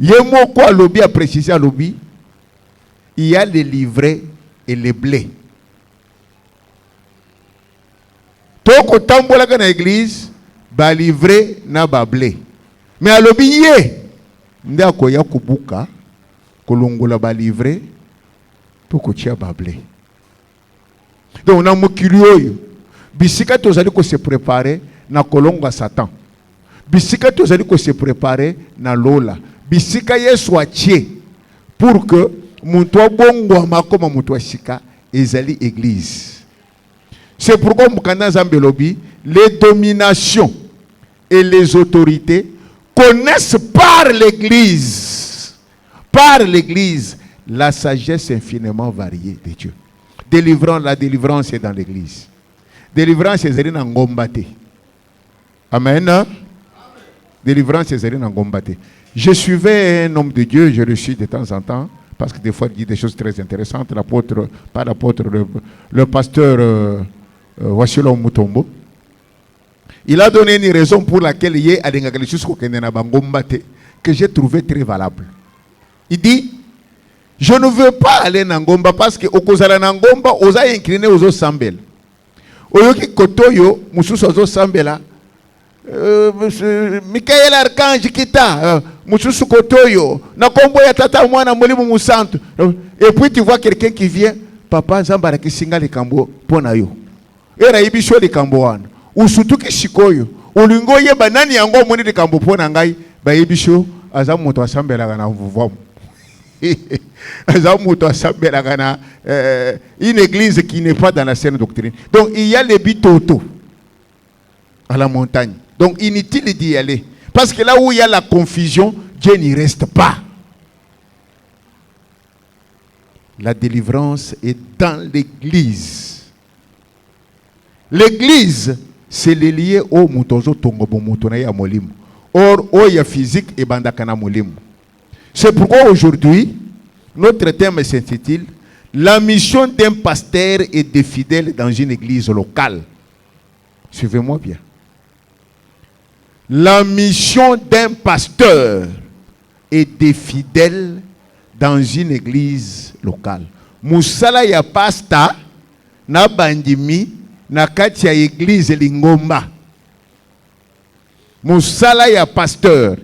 Yemoko a lobby a précisé à lobby, il y a les livrets et les blés. Toko tambola dans l'église, ba livré na ba blé. Mais à lobby yé, ndako ya kubuka, kolongola ba livré, toko tia ba blé. Donc on a mokili oyo, bisika tozali ko se préparer na kolonga Satan. Bisika tozali ko se préparer na lola. Bisika Yesu atie pour que muntwa bongo makoma mutwa sika ezali église. C'est pourquoi mukanda zambelobi les dominations et les autorités connaissent par l'église la sagesse infiniment variée de Dieu. La délivrance est dans l'église. Délivrance est dans ngombate. Amen. Délivrance est dans ngombate. Je suivais un homme de Dieu, je le suis de temps en temps, parce que des fois il dit des choses très intéressantes. Le pasteur Washilo Mutombo. Il a donné une raison pour laquelle il y a des choses que j'ai trouvé très valable. Il dit, je ne veux pas aller dans Ngomba parce que au Kozala Ngomba, on a incliné aux autres sambel. Oyoki Kotoyo, Moussous aux autres sambela. Michael Archange Kita, Moussous Kotoyo, Nakombo ya tata mwana molimu musantu. Et puis tu vois quelqu'un qui vient, papa Zambara ki singa le kambo pona yo. Era ibisho le kambo wana. Usutu ki shikoyo. Ulingo ye banani yango moni le kambo pona ngai, ba ibisho azamu moto asambela kana vuvamu. Une église qui n'est pas dans la saine doctrine. Donc il y a les bitoto à la montagne. Donc inutile d'y aller. Parce que là où il y a la confusion, Dieu n'y reste pas. La délivrance est dans l'église. L'église, c'est lié au mutozo tongobo mutona ya molimu. Or, au ya physique et bandakana molimu. C'est pourquoi aujourd'hui, notre thème s'intitule la mission d'un pasteur et des fidèles dans une église locale. Suivez-moi bien. La mission d'un pasteur et des fidèles dans une église locale. Musala ya pasta na bandimi na kati ya église lingomba. Musala ya pasteur.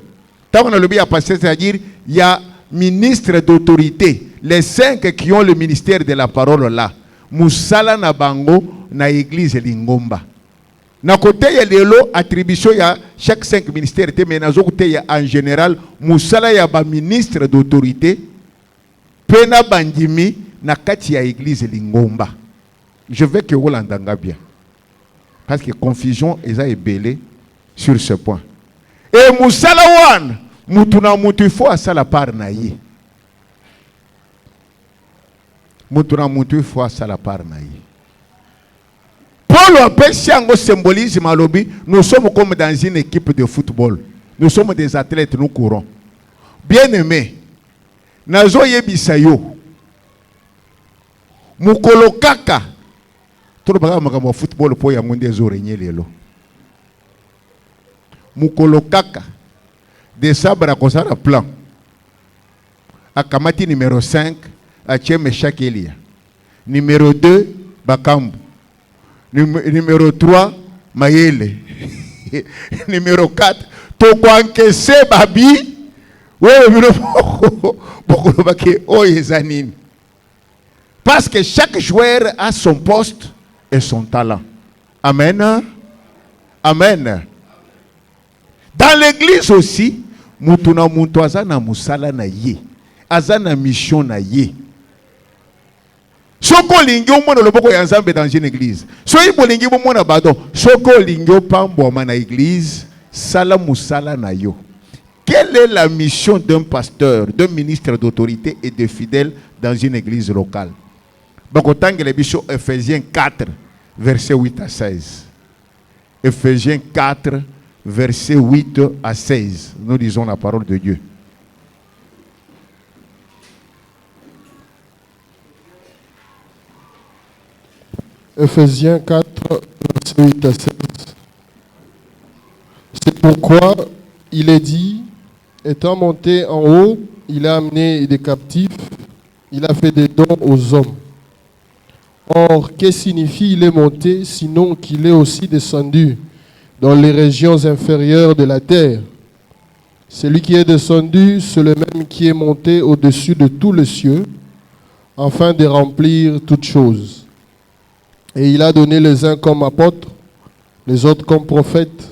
Tant qu'on a le bien pasteur, c'est-à-dire il y a ministre d'autorité, les 5 qui ont le ministère de la parole là. Musala na bango na église lingomba. Na côté ya lelo attribution ya chaque 5 ministères mais na côté ya en général musala ya ba ministre d'autorité pena bandimi na kati ya église lingomba. Je veux que vous l'entendez bien. Parce que confusion est ébélée sur ce point. Et musala wan mutuna mutu faut à ça la part na ye. Mutuna mutu faut à ça la part na ye. Paul appelle Siango symbolisme à lobby. Nous sommes comme dans une équipe de football. Nous sommes des athlètes, nous courons. Bien aimés, nazo yebisayo. Mukolo kaka. Tout le monde football pour y avoir des oreilles lelo. Mukolo kaka. De sabre à Kosara plan. À Kamati numéro 5, à Tcheme Chakelia. Numéro 2, Bakambu. Numéro 3, Mayele. Numéro 4, Tokwanke Babi. Parce que chaque joueur a son poste et son talent. Amen. Amen. Dans l'église aussi, mutuna muntu azana musala na ye. Azana mission na ye. Soko lingyo mwana loboko ya nzambe dans une église. Soyi bolingi bo mwana bado. Soko lingyo pambo na église, sala musala na yo. Quelle est la mission d'un pasteur, d'un ministre d'autorité et de fidèles dans une église locale? Bakotang le bicho Ephésiens 4, versets 8 à 16. Ephésiens 4, versets 8 à 16. Nous lisons la parole de Dieu. Ephésiens 4, versets 8 à 16. C'est pourquoi il est dit, Étant monté en haut, il a amené des captifs, il a fait des dons aux hommes. Or, que signifie il est monté, sinon qu'il est aussi descendu dans les régions inférieures de la terre? Celui qui est descendu, c'est le même qui est monté au-dessus de tous les cieux, afin de remplir toutes choses. Et il a donné les uns comme apôtres, les autres comme prophètes,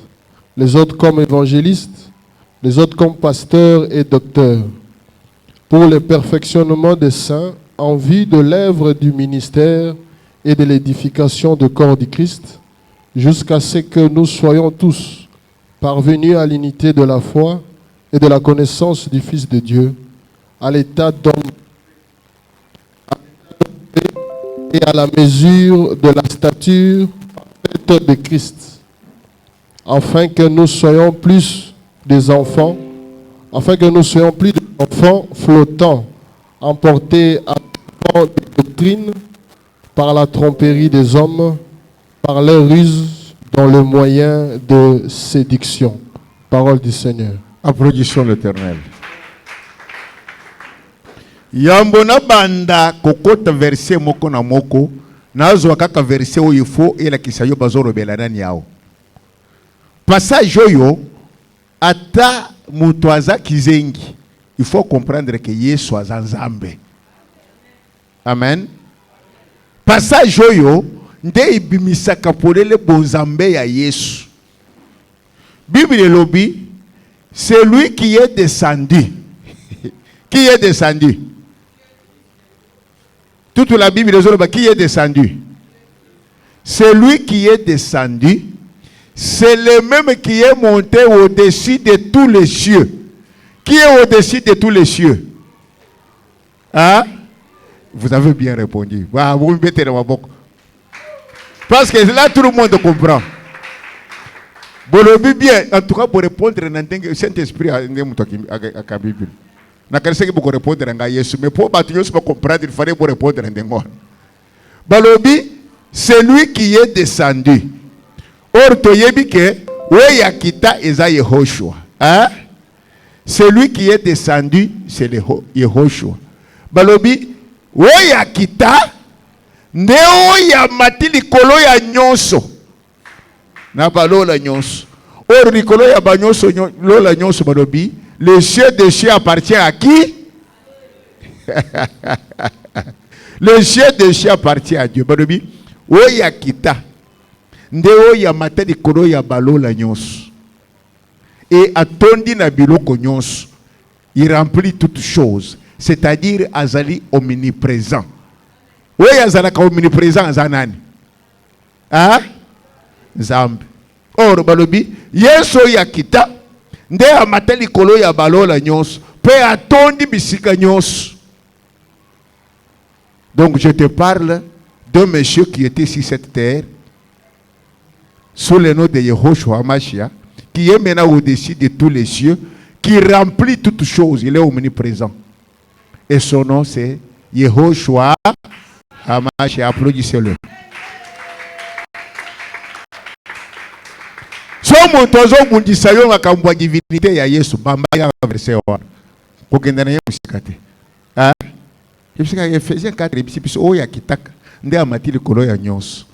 les autres comme évangélistes, les autres comme pasteurs et docteurs, pour le perfectionnement des saints, en vue de l'œuvre du ministère et de l'édification du corps du Christ, jusqu'à ce que nous soyons tous parvenus à l'unité de la foi et de la connaissance du Fils de Dieu, à l'état d'homme et à la mesure de la stature parfaite de Christ, afin que nous soyons plus des enfants, flottants, emportés à travers des doctrines, par la tromperie des hommes, par leur ruse dans le moyen de séduction. Parole du Seigneur. Applaudissons l'Éternel. Yambona banda kokota verset moko na moko, nazo kaka verset oyo ifo ela kisayo bazoro belanani yao. Passage oyo ata mutu aza kizengi, il faut comprendre que Yesu aza Nzambe. Amen. Passage oyo nde ibimisaka polele bonzambe ya Yesu. Bible lobi, c'est lui qui est descendu. Qui est descendu? Toute la Bible, qui est descendu? C'est lui qui est descendu. C'est le même qui est monté au-dessus de tous les cieux. Qui est au-dessus de tous les cieux? Hein? Vous avez bien répondu. Vous me mettez dans ma bouche. Parce que là, tout le monde comprend. Bolobi bien, en tout cas, pour répondre, Saint-Esprit a la Bible. Na kanisa pour répondre à Yesu, mais pour battre Yesu comprendre, il fallait pour répondre à Ndengo. Balobi, c'est lui qui est descendu. Or toyebi ke oyakita eza Yehoshua. Hein? C'est lui qui est descendu, c'est Yehoshua. Balobi, oyakita ne oyamati likolo ya nyonso. Na balola nyonso. Or likolo ya banyonso lola nyonso balobi. Le ciel des cieux appartient à qui? Le ciel des cieux appartient à Dieu. Balobi, oya kita. Nde oya mata di kolo ya balola nyonso. Et atondi na biloko nyonso. Il remplit toutes choses. C'est-à-dire azali omniprésent. Oya azalaka omniprésent azanani. Hein? Zambi. Or balobi, yeso oya kita. Nde amata likolo ya balola nyonso pe atondi bisika nyonso. Donc je te parle d'un monsieur qui était sur cette terre sous le nom de Yehoshua Mashiach, qui est maintenant au-dessus de tous les cieux, qui remplit toutes choses, il est omniprésent. Et son nom c'est Yehoshua Mashiach. Applaudissez-le. So montozo mundisa yo ngakambwa divinité ya Yesu bamba ya verset 1. Kokenda na musikate. Ah. Yebisika Ephésiens 4 ebiso oya kitaka nde amatili kolo ya nyonso.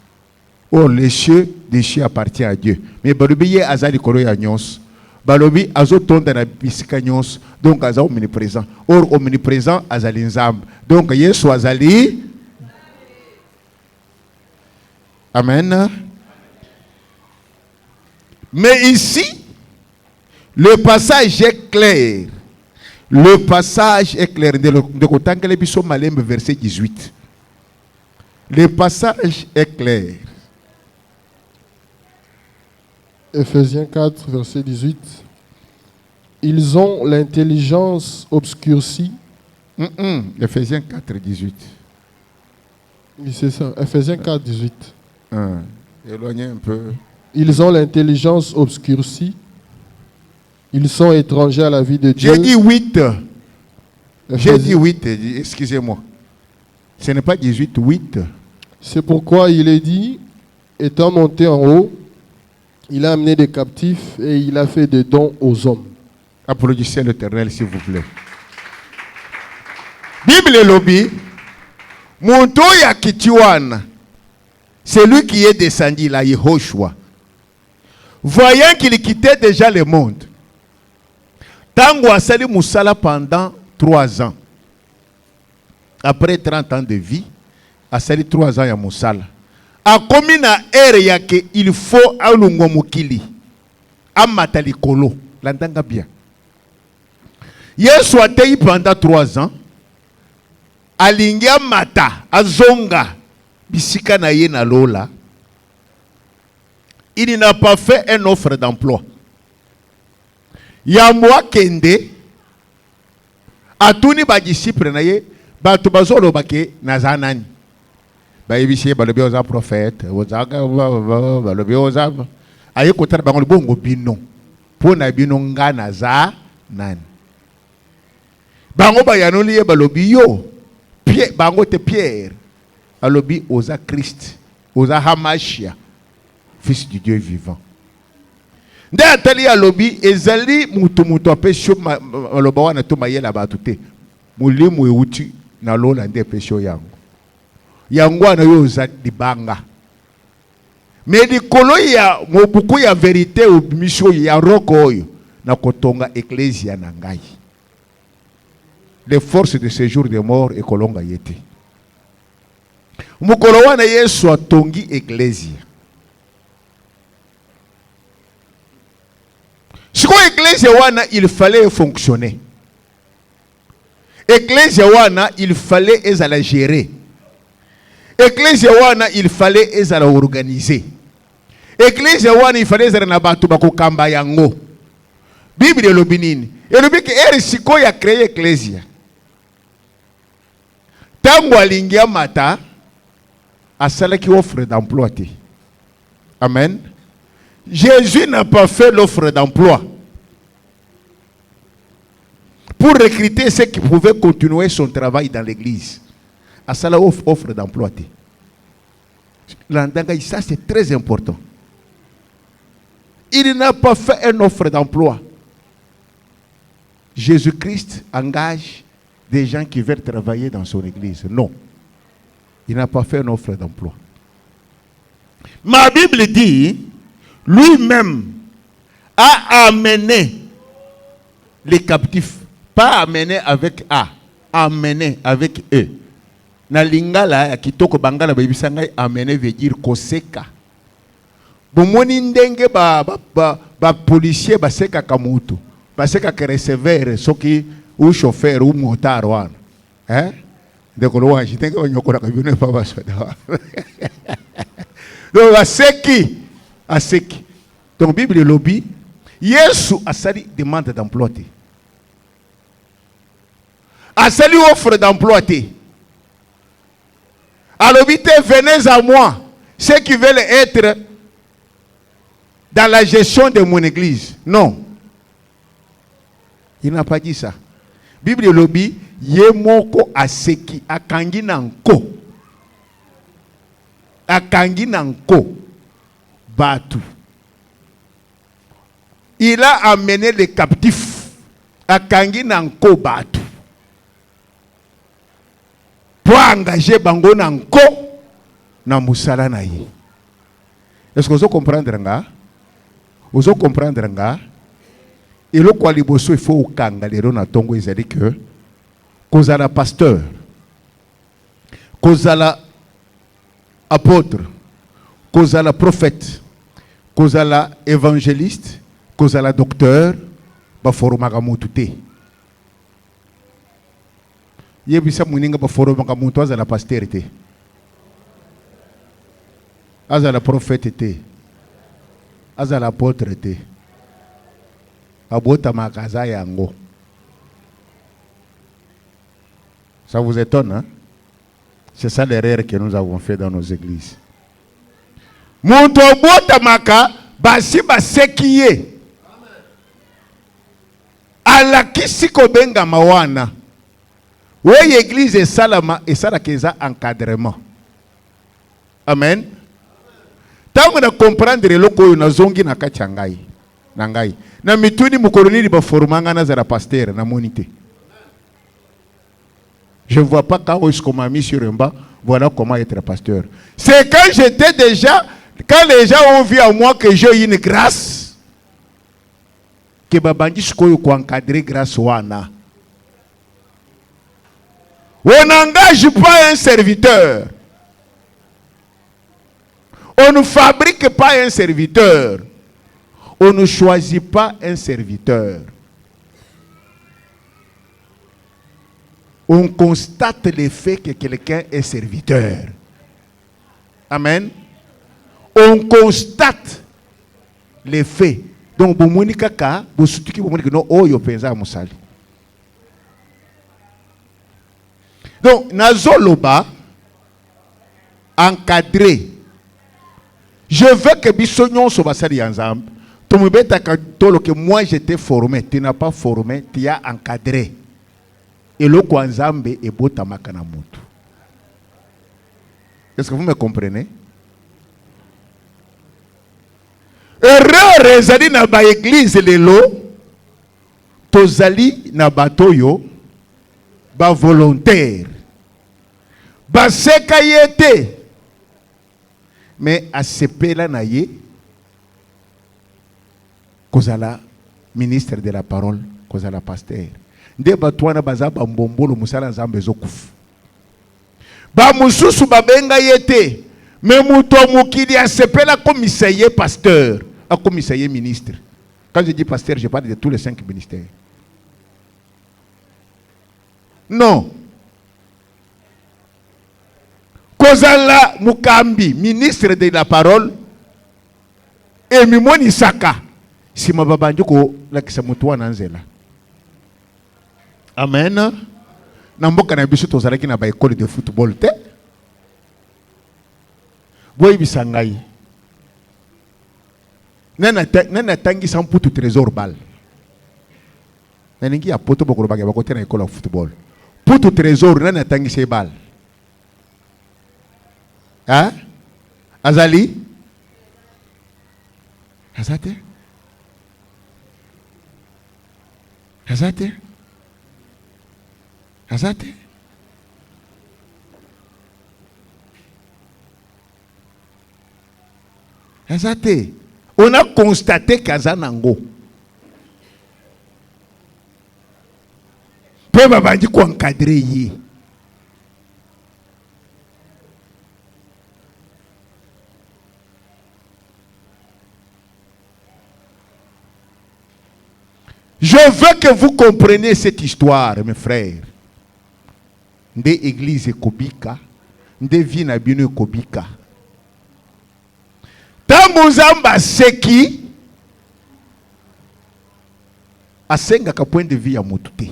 Or les cieux des cieux appartient à Dieu. Mais balobi ye azali kolo ya nyonso. Balobi azotonda na bisika nyonso. Donc aza omniprésent. Or omniprésent azali Nzambe. Donc Yesu azali. Amen. Mais ici, le passage est clair. Le passage est clair. De verset 18. Le passage est clair. Ephésiens 4, verset 18. Ils ont l'intelligence obscurcie. Ephésiens 4, 18. Oui, c'est ça. Ephésiens 4, 18. Éloignez un peu. Ils ont l'intelligence obscurcie. Ils sont étrangers à la vie de Dieu. J'ai dit 8. J'ai dit 8, excusez-moi. Ce n'est pas 18, 8. C'est pourquoi il est dit, étant monté en haut, il a amené des captifs et il a fait des dons aux hommes. Applaudissez l'Éternel, s'il vous plaît. Bible lobi, Monto ya kitiwana, c'est lui qui est descendu là, Yehoshua. Voyant qu'il quittait déjà le monde, Tango a sali Moussala pendant 3 ans. Après 30 ans de vie, a sali 3 ans ya Moussala. A commis na ere yake, il faut alungo mukili. Amata likolo. L'entanga bien. Yesu a tei pendant 3 ans. Alingia mata, azonga, bisika na ye na lola. Il n'a pas fait une offre d'emploi. Yamwa kende, atuni ba disciple na ye, ba tubazolo bake nazanani. Ba yebisi balobi oza prophète, ozaga balobi oza. Aye kotara bango bongo bino. Pona bino nga naza nani. Bango ba yanoli ye balobi yo. Pierre, bango te Pierre. Alobi oza Christ, oza Hamashia, fils du Dieu vivant. Nde atali alobi ezali mutu apesho aloba wana to mayela batute. Mulimu euti na lola nde pesho yango. Yango ana yo oza libanga. Mais likolo ya mobuku ya vérité ou mission ya roko oyo na kotonga ecclesia na ngai. Les forces de ce jour de mort et kolonga yete. Mukolo wana Yesu atongi ecclesia. Siko ecclesia wana il fallait fonctionner. Ecclesia wana il fallait ezala gérer. Ecclesia wana il fallait ezala organiser. Ecclesia wana il fallait ezala na batu bakokamba yango. Bible elobi nini? Elobi ke eri siko ya créer ecclesia. Tango alingia mata asala qui offre d'emploi. Amen. Jésus n'a pas fait l'offre d'emploi pour recruter ceux qui pouvaient continuer son travail dans l'église. Asala offre d'emploi. Ça c'est très important. Il n'a pas fait une offre d'emploi. Jésus-Christ engage des gens qui veulent travailler dans son église. Non. Il n'a pas fait une offre d'emploi. Ma Bible dit, lui-même a amené les captifs. Pas amené avec A, amené avec eux. Na lingala kitoko bangala babisanga amené veut dire koseka. Bomoni ndenge ba policier baseka kamutu. Baseka ke receveur soki ou chauffeur ou motard wana. Hein? De kolowa jitenga onyokora kabine pa basoda. Donc aseki. Donc Bible lobby Yesu asali demande d'emploi. Asali offre d'emploi. Alors venez à moi, ceux qui veulent être dans la gestion de mon église. Non. Il n'a pas dit ça. Bible lobby yemoko aseki akangi nanko. Akangi nanko batu. Il a amené les captifs. Akangi nanko batu. Pour engager bango nanko na musala na ye. Est-ce que vous comprenez nga? Vous comprenez nga? Et le quoi liboso il faut kanga lero na tongo ezali que kozala pasteur, kozala apôtre, kozala prophète, kozala évangéliste, kozala docteur, ba forumaka mutu te. Yebisa muninga ba forumaka mutu azala pasteur te. Azala prophète te. Azala apôtre te. Abota makaza yango. Ça vous étonne, hein? C'est ça l'erreur que nous avons fait dans nos églises. Muntu abota maka basi basekiye. Ala kisiko benga mawana. Oui, église et salama et ça keza encadrement. Amen. Tango na comprendre loko yo na zongi na kachangai. nangai na mituni mukoloni ba formanga na zara pasteur na monité. Je ne vois pas quand est-ce qu'on m'a mis sur un banc, voilà comment être pasteur. C'est quand j'étais déjà, quand les gens ont vu à moi que j'ai une grâce, que babandi sikoyo ko encadrer grâce wana. On n'engage pas un serviteur. On ne fabrique pas un serviteur. On ne choisit pas un serviteur. On constate le fait que quelqu'un est serviteur. Amen. On constate les faits. Donc, bomoni kaka, bosutuki bomoni que non, oh yo penza musali. Donc, nazoloba encadré. Je veux que bisognon so basali ensemble. Tomubeta katolo que moi j'étais formé, tu n'as pas formé, tu as encadré. Et le kwanzambe est bota makana mutu. Est-ce que vous me comprenez? Erreur ezali na ba église lelo tozali na batoyo ba volontaire ba seka yete mais asepela na ye kozala ministre de la parole kozala pasteur nde batwana bazaba mbombolo musala nzambe ezokufa ba mususu babenga yete mais muto mukili asepela commissaire pasteur a commissaire ministre. Quand je dis pasteur, je parle de tous les 5 ministères. Non. Kozala Mukambi, ministre de la parole, et Mimoni Saka, si ma babanjoko la kisamutua nanzela. Amen. Namboka na biso tozalaki na ba école de football te. Boy bisangai. Nana tangi sans pour tout trésor bal. Naniki a poto bokoro bagay bakote na école de football. Pour tout trésor nana tangi se bal. Hein? Azali? Azate? Azate? Azate? Azate? On a constaté qu'Azanango. Peu babandi ko encadrer yi. Je veux que vous compreniez cette histoire, mes frères. Nde église Kobika, nde vina bino Kobika. Tambuzamba seki asenga ka point de vue ya motute.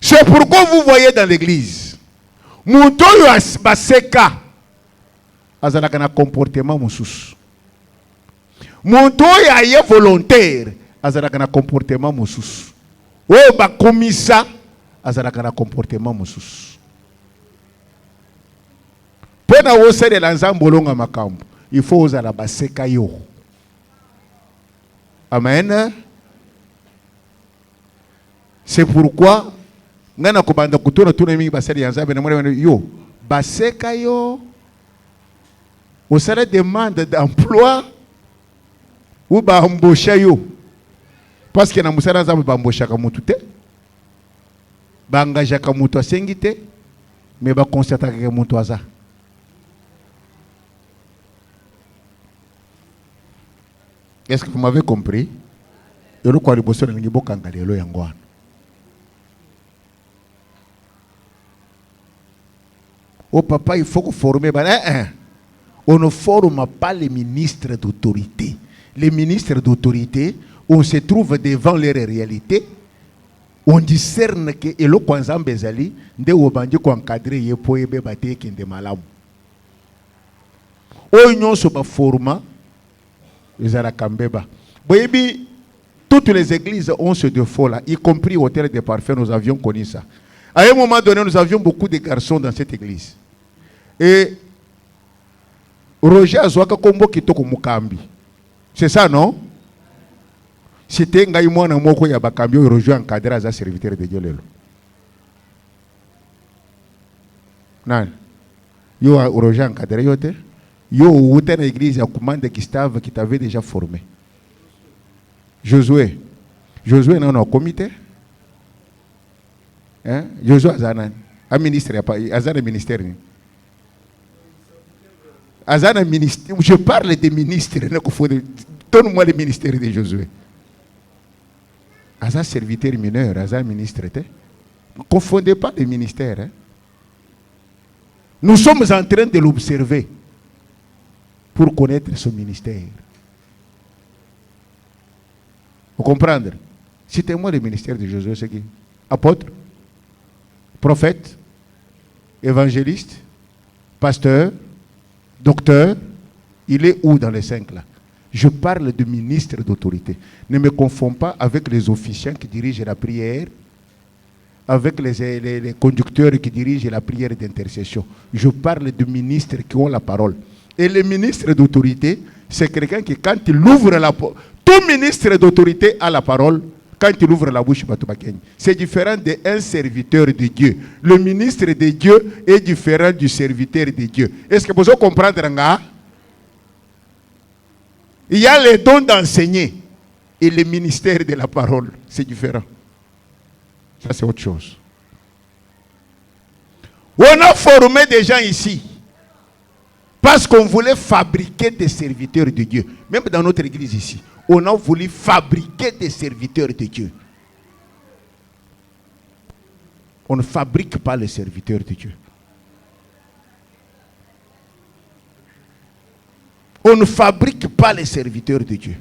C'est pourquoi vous voyez dans l'église, Moutoyo baseka azalaka na comportement mususu. Moutoyo aye volontaire azalaka na comportement mususu. O ba komisa azalaka na comportement mususu. Pona wosere la nzambo longa makambo, il faut ozala baseka yo. Amen. C'est pourquoi ngana kobanda kutuna tuna mingi basali ya nzambe na mwana yo baseka yo. Osala demande d'emploi ou ba embaucher yo. Parce que na musala nzambe ba embauchaka mutu te. Ba engageka mutu asengi te, mais ba constataka ke mutu aza. Est-ce que vous m'avez compris? Et le quoi le bosseur n'est pas kangalelo yangwan. Oh papa, il faut que former. On ne forme pas les ministres d'autorité. Les ministres d'autorité, on se trouve devant leur réalité. On discerne que et le kwanzam bezali nde obandi ko encadrer ye po ebe bate kende malamu. O nyonso ba forma toutes les églises ont ce défaut-là, y compris au Hôtel des Parfums, nous avions connu ça. À un moment donné, nous avions beaucoup de garçons dans cette église. Et Roger azwaka kombo kitoko mukambi. C'est ça, non? C'était ngai mwana moko ya bakambi oyo Roger encadré as serviteur de Dieu lelo. Nan. Yo Roger encadré yote. Yo outé na église ya commande Gustave qui t'avait déjà formé. Josué non au comité. Hein? Josué azana un ministre azana ministère ni. Azana ministère, je parle des ministres, donne-moi le ministère de Josué. Azana serviteur mineur, Azana ministre. Ne confondez pas les ministères. Hein? Nous sommes en train de l'observer pour connaître son ministère. Vous comprenez? Citez-moi le ministère de Josué, c'est qui? Apôtre, prophète, évangéliste, pasteur, docteur. Il est où dans les 5 là? Je parle de ministre d'autorité. Ne me confonds pas avec les officiants qui dirigent la prière, avec les conducteurs qui dirigent la prière d'intercession. Je parle de ministres qui ont la parole. Et le ministre d'autorité, c'est quelqu'un qui, quand il ouvre la porte, tout ministre d'autorité a la parole. Quand il ouvre la bouche, c'est différent d'un serviteur de Dieu. Le ministre de Dieu est différent du serviteur de Dieu. Est-ce que vous comprenez? Il y a les dons d'enseigner et le ministère de la parole. C'est différent. Ça, c'est autre chose. On a formé des gens ici parce qu'on voulait fabriquer des serviteurs de Dieu. Même dans notre église ici, on a voulu fabriquer des serviteurs de Dieu. On ne fabrique pas les serviteurs de Dieu. On ne fabrique pas les serviteurs de Dieu.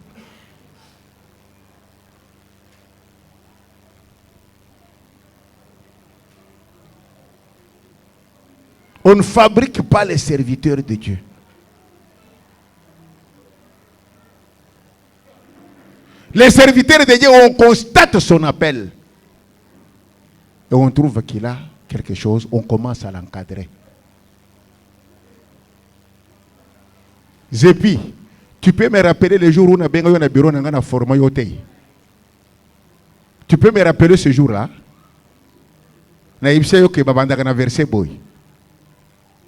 On ne fabrique pas les serviteurs de Dieu. Les serviteurs de Dieu, on constate son appel. Et on trouve qu'il a quelque chose, on commence à l'encadrer. Zépi, tu peux me rappeler le jour où on a bien un bureau, on a formé yote. Tu peux me rappeler ce jour-là? Na ibse yo ke babanda kana verset boy.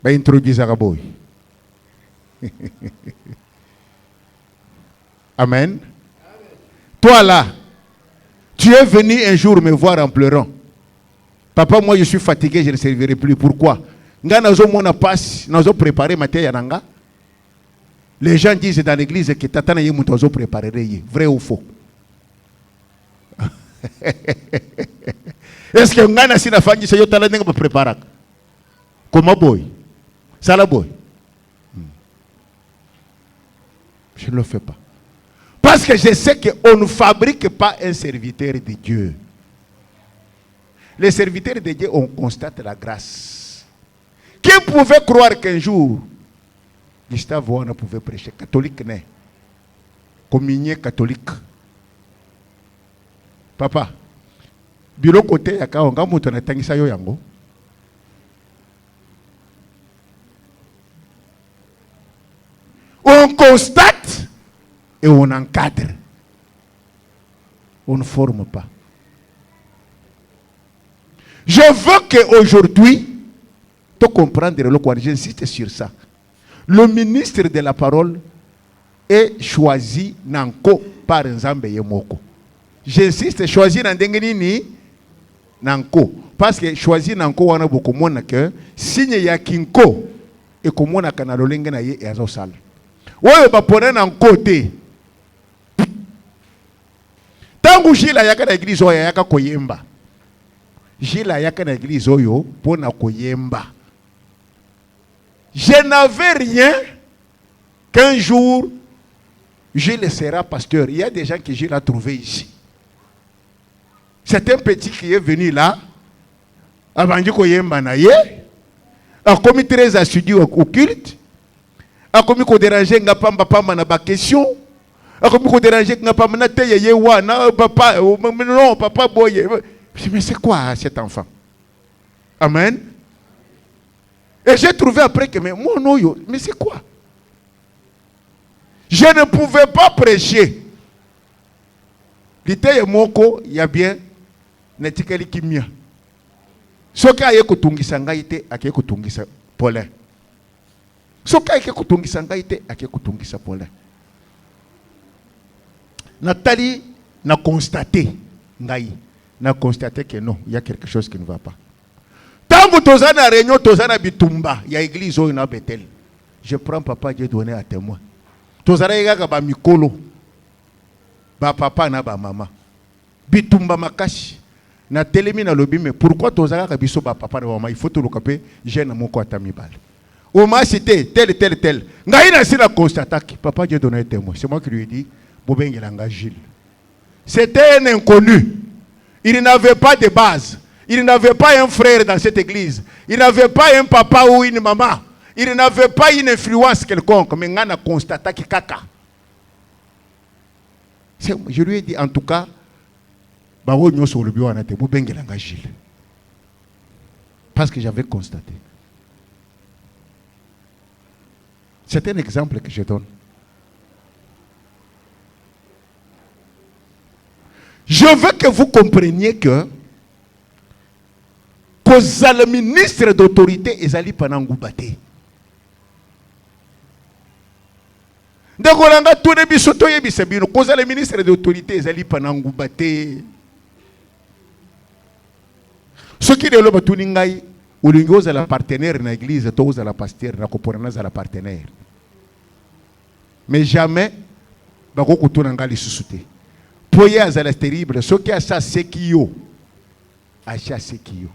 Ba introduire à boy. Amen. Toi là, tu es venu un jour me voir en pleurant. Papa, moi je suis fatigué, je ne servirai plus. Pourquoi? Nga nazo mona passe, nazo préparer matin yananga. Les gens disent dans l'église que tatana ye muto zo préparer. Vrai ou faux? Est-ce que ngana sina fanyi se yo tala nenga préparer? Comment boy? Sala boy. Je ne le fais pas. Parce que je sais qu'on ne fabrique pas un serviteur de Dieu. Les serviteurs de Dieu, on constate la grâce. Qui pouvait croire qu'un jour, Gustave Ouana pouvait prêcher catholique, né, communier catholique. Papa, bureau côté, yaka onga muto na tangisa yo yango. On constate et on encadre. On ne forme pas. Je veux qu'aujourd'hui, tu comprendre le quoi, j'insiste sur ça. Le ministre de la parole est choisi nanko par Nzambe Yemoko. J'insiste, choisi Nandengeni nanko. Parce que choisi nanko wana beaucoup moins que signe ya kinko et comme on a kanalolenga na ye et azosal. Ouais, bah pour un côté. Tangu jila yaka na église oyo yaka koyemba. Jila yaka na église oyo pona koyemba. Je n'avais rien qu'un jour Gilles sera pasteur. Il y a des gens que Gilles a trouvé ici. C'est un petit qui est venu là. Avant de koyemba na ye, a commis très assidu au culte. A commis qu'on dérangeait nga pamba na ba question. A commis qu'on dérangeait nga pamba na teye ye wana papa non papa boye. Mais c'est quoi cet enfant? Amen. Et j'ai trouvé après que mais moi non yo, mais c'est quoi? Je ne pouvais pas prêcher. L'ité moko ya bien netikeli kimia. Soki aye kutungisa ngai te ake kutungisa Paulin. Soki aye kutungisa ngai te ake kutungisa Paulin. Nathalie n'a constaté ngai, n'a constaté que non, il y a quelque chose qui ne va pas. Tant que tozana réunion, tozana bitumba, il y a église au na Bethel. Je prends papa, Dieu donné à témoin. Tozana yega ba mikolo. Ba papa na ba mama. Bitumba makashi. Na telemi na lobi, mais pourquoi tozana ka biso ba papa na mama? Il faut tout le capé, j'ai na moko atamibal. Au m'a cité tel. Ngai na sina constaté, papa Dieu donné à témoin. C'est moi qui lui ai dit, Bobengelanga Gilles. C'était un inconnu. Il n'avait pas de base. Il n'avait pas un frère dans cette église. Il n'avait pas un papa ou une maman. Il n'avait pas une influence quelconque. Mais on a constaté que caca. Je lui ai dit, en tout cas, parce que j'avais constaté. C'est un exemple que je donne. Je veux que vous compreniez que le ministre d'autorité est allé pendant Goubate. D'accord, tout le bisoto est bisabino. Cause le ministre d'autorité est allé pendant Goubate. Ce qui est le batuningai, ou l'ingos à la partenaire dans l'église, tous à la pasteur, na koporana à la partenaire. Mais jamais, bako kutunanga li susute. Poye azala terrible, ce qui a ça c'est kio. Acha c'est kio.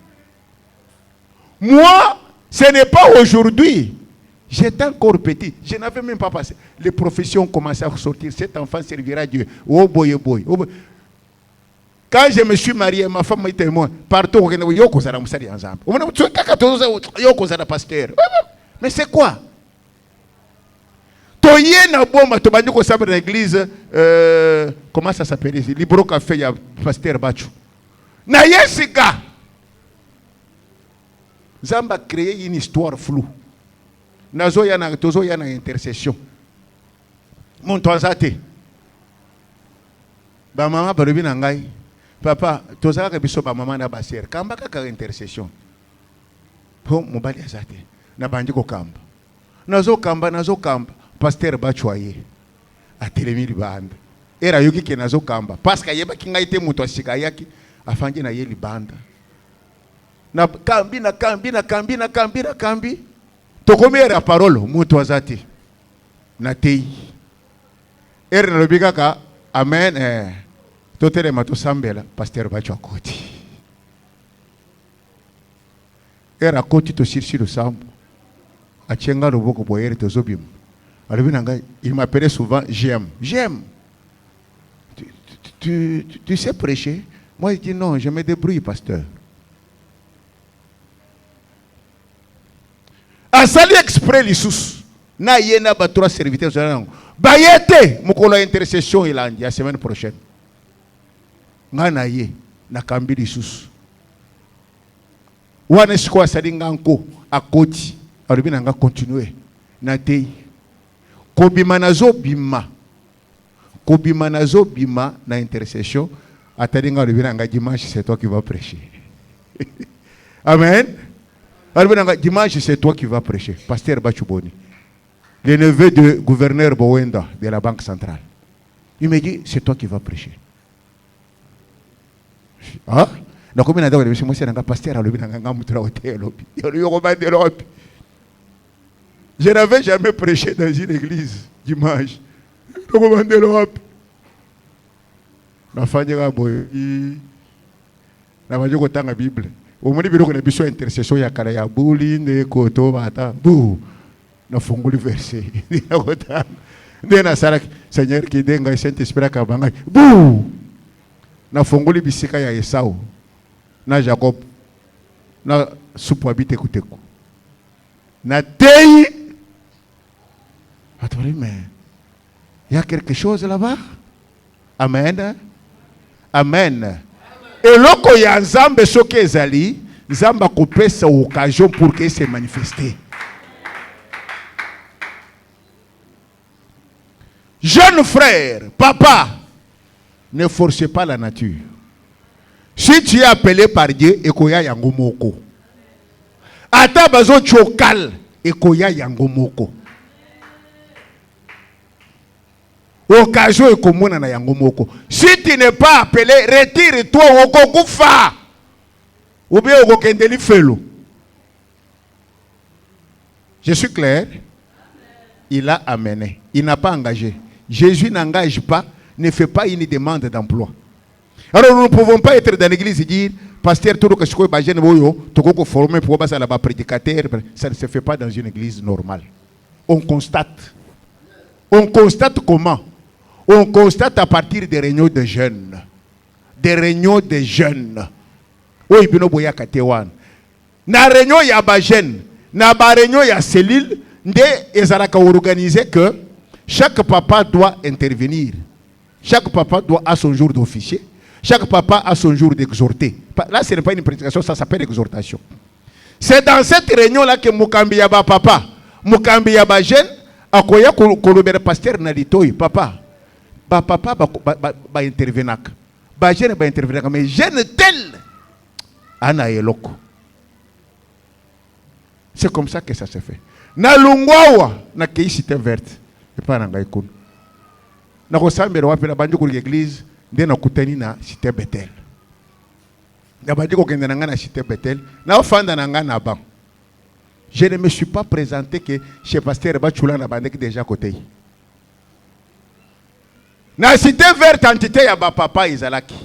Moi, ce n'est pas aujourd'hui. J'étais encore petit. Je n'avais même pas passé. Les professions commençaient à sortir. Cet enfant servira à Dieu. Oh boy, oh boy. Oh boy. Quand je me suis marié, ma femme m'a dit témoin. Partout, yo kozala musali ensemble. Yo kozala pasteur. Mais c'est quoi? Toye na bomba to banyo ko sabre dans l'église comment ça s'appelle ici? Libro café ya pasteur Bachu. Na yesika. Zamba créé une histoire floue. Nazo ya na tozo ya na intercession. Mon toazate. Ba mama barubi na ngai. Papa, toza ka biso ba mama na baser. Kamba ka intercession. Po mobali azate. Na bandi ko kamba. Nazo kamba. Pasteur Bachoye a telemi libanda. Era yoki ke nazo kamba. Parce que yeba ki ngai te muto asika yaki afangi na ye libanda. Na kambi. Tokomera parole muto azati. Na tei. Era na lobika ka amen totere mato sambela pasteur Bachokoti. Era koti to sirsi do sambo. Achenga loboko boyere to zobim. Il m'appelait souvent j'aime. Tu sais prêcher? Moi, je dis non, je me débrouille, pasteur. A sali exprès l'Issus. Na yena ba trois serviteurs. Bayete, mukolo intercession il a dit la semaine prochaine. Ngana ye na kambi l'Issus. Wane siko sali nganko akoti. Arubina nga continuer. Na tei. Kobima nazo bima na intercession. Atalinga rubina dimanche c'est toi qui vas prêcher. Amen. Dimanche c'est toi qui vas prêcher. Pasteur Bachuboni, le neveu du gouverneur Bowenda de la Banque centrale. Il me dit c'est toi qui vas prêcher. Ah? Donc comme il a dit moi c'est un pasteur rubina ngamutra hotel lobi. Je n'avais jamais prêché dans une église dimanche. La fin de la Bible. La Bible. Au moment où on a besoin d'intercession, il y a Karaya Bouli, Nekoto, Bata, Bou. Na fongoli verset. Dena Sarak, Seigneur qui denga Saint-Esprit Kabanga. Bou. Na fongoli bisika ya Esau. Na Jacob. Na supu habite kuteko. Na tei. Mais il y a quelque chose là-bas. Amen. Amen. Et lorsqu'il y a un zambe soke ezali, zamba couper sa occasion pour qu'il se manifeste. Jeune frère, papa, ne forcez pas la nature. Si tu es appelé par Dieu, ekoya yango moko. Ata bazo chokal, ekoya yango moko. Occasion ekomona na yango moko. Si tu n'es pas appelé, retire-toi oko kufa. Ou bien oko kendeli felo. Je suis clair? Il a amené. Il n'a pas engagé. Jésus n'engage pas, ne fait pas une demande d'emploi. Alors nous ne pouvons pas être dans l'église et dire, pasteur, tout le que je connais, je suis formé pour être prédicateur. Ça ne se fait pas dans une église normale. On constate. On constate comment? On constate à partir des réunions de jeunes. Des réunions de jeunes. Oui, bino boya katewan. Na réunion ya ba jeune, na ba réunion ya cellule, nde ezalaka organiser que chaque papa doit intervenir. Chaque papa doit à son jour d'officier. Chaque papa a son jour d'exhorter. Là, ce n'est pas une prédication, ça s'appelle exhortation. C'est dans cette réunion-là que Mukambi Yaba papa, Mukambi Yaba jeune, akoya kolobere pasteur nalitoy papa. Ba papa ba intervenak. Ba jeune ba intervenak mais jeune tel ana eloko. C'est comme ça que ça se fait. Na lungwawa na kei cité verte. Et pas na ngaikun. Na ko sambero wapi na banjo ko l'église. Na kutani na cité Bethel. Na bandi ko kende na cité Bethel. Na ofanda na ngana ban. Je ne me suis pas présenté que chez pasteur Bachula na bandi déjà côté. Na cité verte entité ya ba papa Izalaki.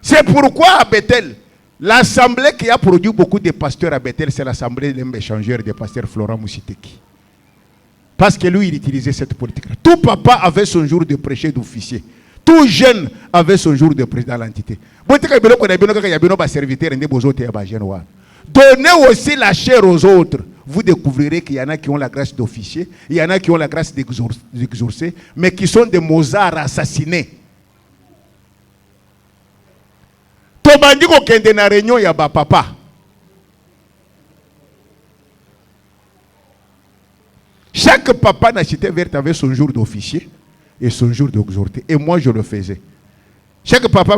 C'est pourquoi à Bethel, l'assemblée qui a produit beaucoup de pasteurs à Bethel, c'est l'assemblée d'un échangeur de pasteur Florent Moussiteki. Parce que lui, il utilisait cette politique. Tout papa avait son jour de prêcher d'officier. Tout jeune avait son jour de président de l'entité. Donnez aussi la chair aux autres. Vous découvrirez qu'il y en a qui ont la grâce d'officier, il y en a qui ont la grâce d'exorcer, mais qui sont des Mozart assassinés. Tobandiko kende na réunion ya ba papa. Chaque papa na cité verte avait son jour d'officier et son jour d'exhorter. Et moi, je le faisais. Chaque papa,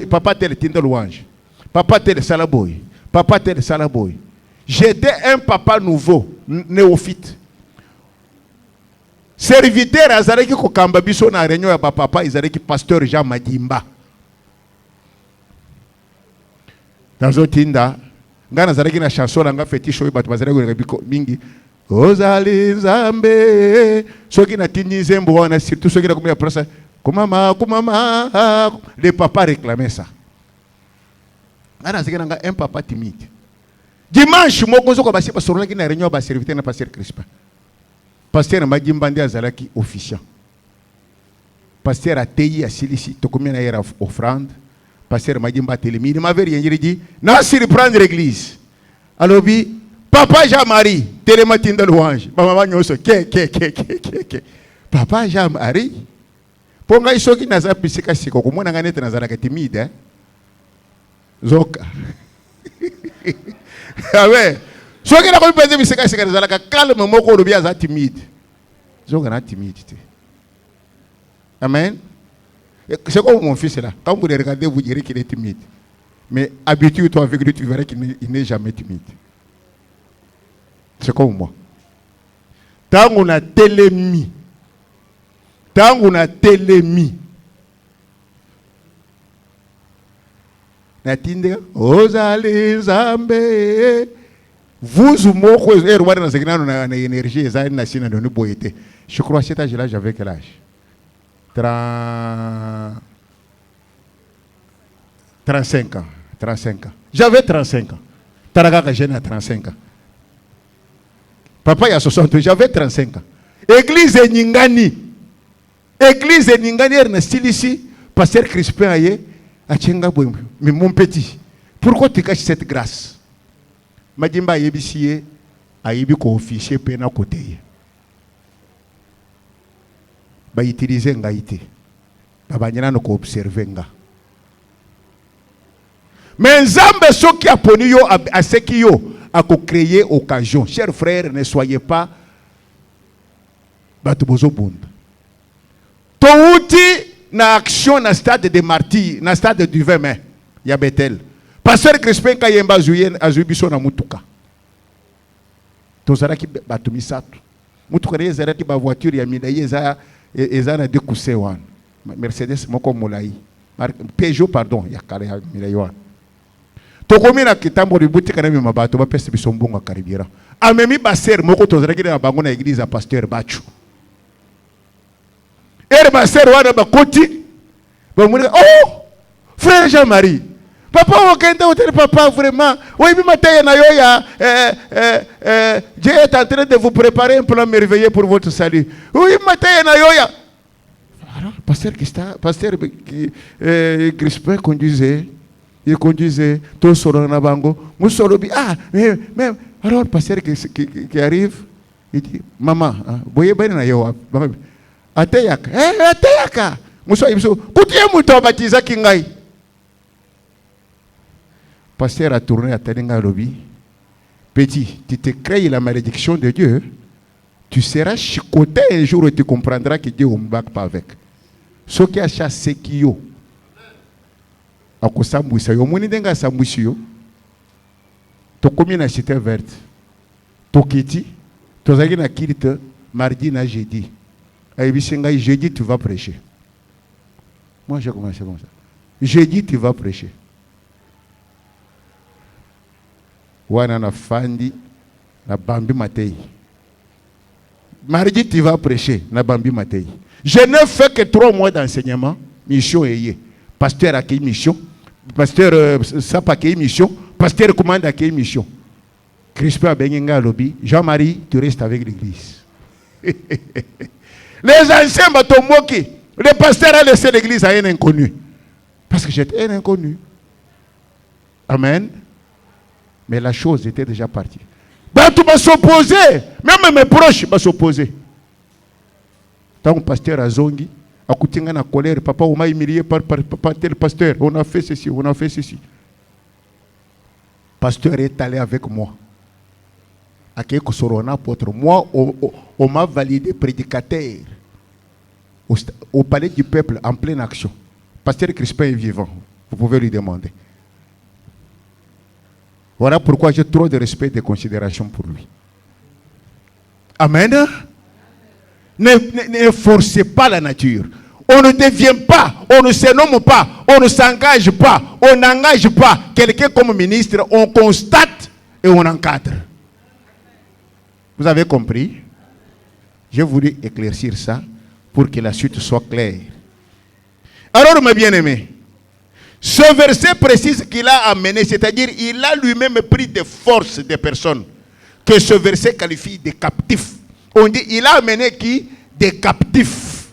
papa tel tinde louange, papa tel salaboy, papa tel salaboy. J'étais un papa nouveau, néophyte. Serviteur azareki ko kamba biso na réunion ya papa, izareki pasteur Jean Madimba. Dans Otinda, ngana zareki na chanson nga fétiche batu bazareki mingi. Ozali Zambe, ceux qui n'ont pas zembo, surtout ceux qui n'ont pas presse, kumama, les papas réclamaient ça. Un papa timide. Dimanche, moi, je suis sur la réunion de serviteur de pasteur Crispin. Pasteur Magimba Azalaki officiant. Pasteur Ateyi Asilici, tu combien d'ailleurs offrande. Pasteur Magimba Télémi, il m'avait rien dit. Non, c'est reprendre l'église. Alors, Papa Jean-Marie, télématine de louange. Maman Nyoso, Papa Jean-Marie. Ponga isoki naza pisika siko kumona ngane nazala ka timide. Zoka. Ah ouais. Soki na ko pese pisika sika nazala ka calme moko lobia za timide. Zoka na timide. Amen. C'est comme mon fils là. Quand vous le regardez, vous direz qu'il est timide. Mais habitue-toi avec lui, tu verras qu'il n'est jamais timide. C'est comme moi. Tant on a télémi. Natinde, Ozali Zambe. Vous ou moi, on a énergie, je crois que cet âge-là, j'avais quel âge? 35 ans. 35 ans. J'avais 35 ans. Taragaka jeune à 35 ans. Papa, il y a 60 ans. J'avais 35 ans. Église Ningani. Église Ningani, elle est ici. Pasteur Crispin Aye. Mais mon petit, pourquoi tu caches cette grâce? Madimba Yebisie, Ayebi ko officier pena côté. Ba utiliser ngaïté. Ba banyana no ko observer nga. Mais Nzambe soki aponi yo aseki yo a créer occasion. Chers frères, ne soyez pas batu bozo bunda. Touti na action na stade de martyr, na stade du 20 mai. Ya Bethel. Pasteur Crispin Kayemba azubiso na mutuka. Tozara ki batumi satu. Mutuka ne zara ki ba voiture ya mina eza na dekuse wan. Mercedes moko molai. Peugeot pardon, ya kale ya mina wan. Tokomi na kitambo ributi kana mi mabato ba pese bisombonga karibira. Amemi baser moko tozara ki na bango na église ya pasteur Bachu. Baser wana bakoti. Ba muna oh! Frère Jean-Marie. Papa, papa, vraiment. Oui, Dieu est en train de vous préparer un plan merveilleux pour votre salut. Oui, alors, pasteur Crispin conduisait. Il conduisait. Tout sur le bango. Ah, mais, alors, pasteur qui arrive, il dit, maman, voyez bien, Ateyaka. Ateyaka. Moussa, il dit, Koutia Mouto baptisa Kingai. Pasteur a tourné à Talinga Lobby. Petit, tu te crées la malédiction de Dieu. Tu seras chicoté un jour et tu comprendras que Dieu ne m'embarque pas avec. Ce qui a chassé Kyo. A quoi ça moussa? Yo moni denga sa moussio. To commune na cité verte. To kiti. To zagi na kirite mardi na jeudi. Aïbisenga jeudi tu vas prêcher. Moi j'ai commencé comme ça. Jeudi tu vas prêcher. Wana na fandi na bambi matei. Mardi tu vas prêcher na bambi matei. Je ne fais que 3 mois d'enseignement. Mission est pasteur a qui mission. Pasteur Sapa a qui mission. Pasteur commande a qui mission. Crispin a benga lobby. Jean-Marie, tu restes avec l'église. Les anciens m'ont moqué. Le pasteur a laissé l'église à un inconnu. Parce que j'étais un inconnu. Amen. Mais la chose était déjà partie. Ben, tu vas s'opposer. Même mes proches vont s'opposer. Tant que pasteur a zongi, a coûté en colère, papa, on m'a humilié par tel pasteur. On a fait ceci, on a fait ceci. Pasteur est allé avec moi. À quelque chose, apôtre. Moi, on m'a validé prédicateur au palais du peuple en pleine action. Pasteur Crispin est vivant. Vous pouvez lui demander. Voilà pourquoi j'ai trop de respect et de considération pour lui. Amen. Ne forcez pas la nature. On ne devient pas, on ne se nomme pas, on ne s'engage pas, on n'engage pas quelqu'un comme ministre, on constate et on encadre. Vous avez compris? Je voulais éclaircir ça pour que la suite soit claire. Alors, mes bien-aimés, ce verset précise qu'il a amené, c'est-à-dire il a lui-même pris des forces des personnes que ce verset qualifie de captifs. On dit il a amené qui? Des captifs.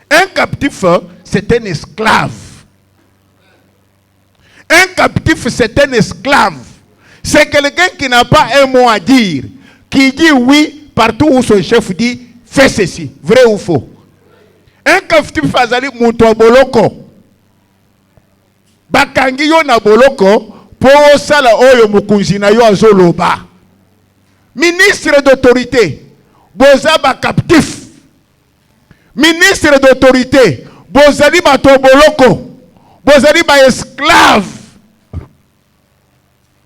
Un captif, c'est un esclave. Un captif, c'est un esclave. C'est quelqu'un qui n'a pas un mot à dire, qui dit oui partout où son chef dit fais ceci, vrai ou faux. Un captif azali muto boloko. Bakangi yo na boloko po sala oyo mukunzi na yo azoloba. Ministre d'autorité, boza ba captif. Ministre d'autorité, bozali ba to boloko. Bozali ba esclave.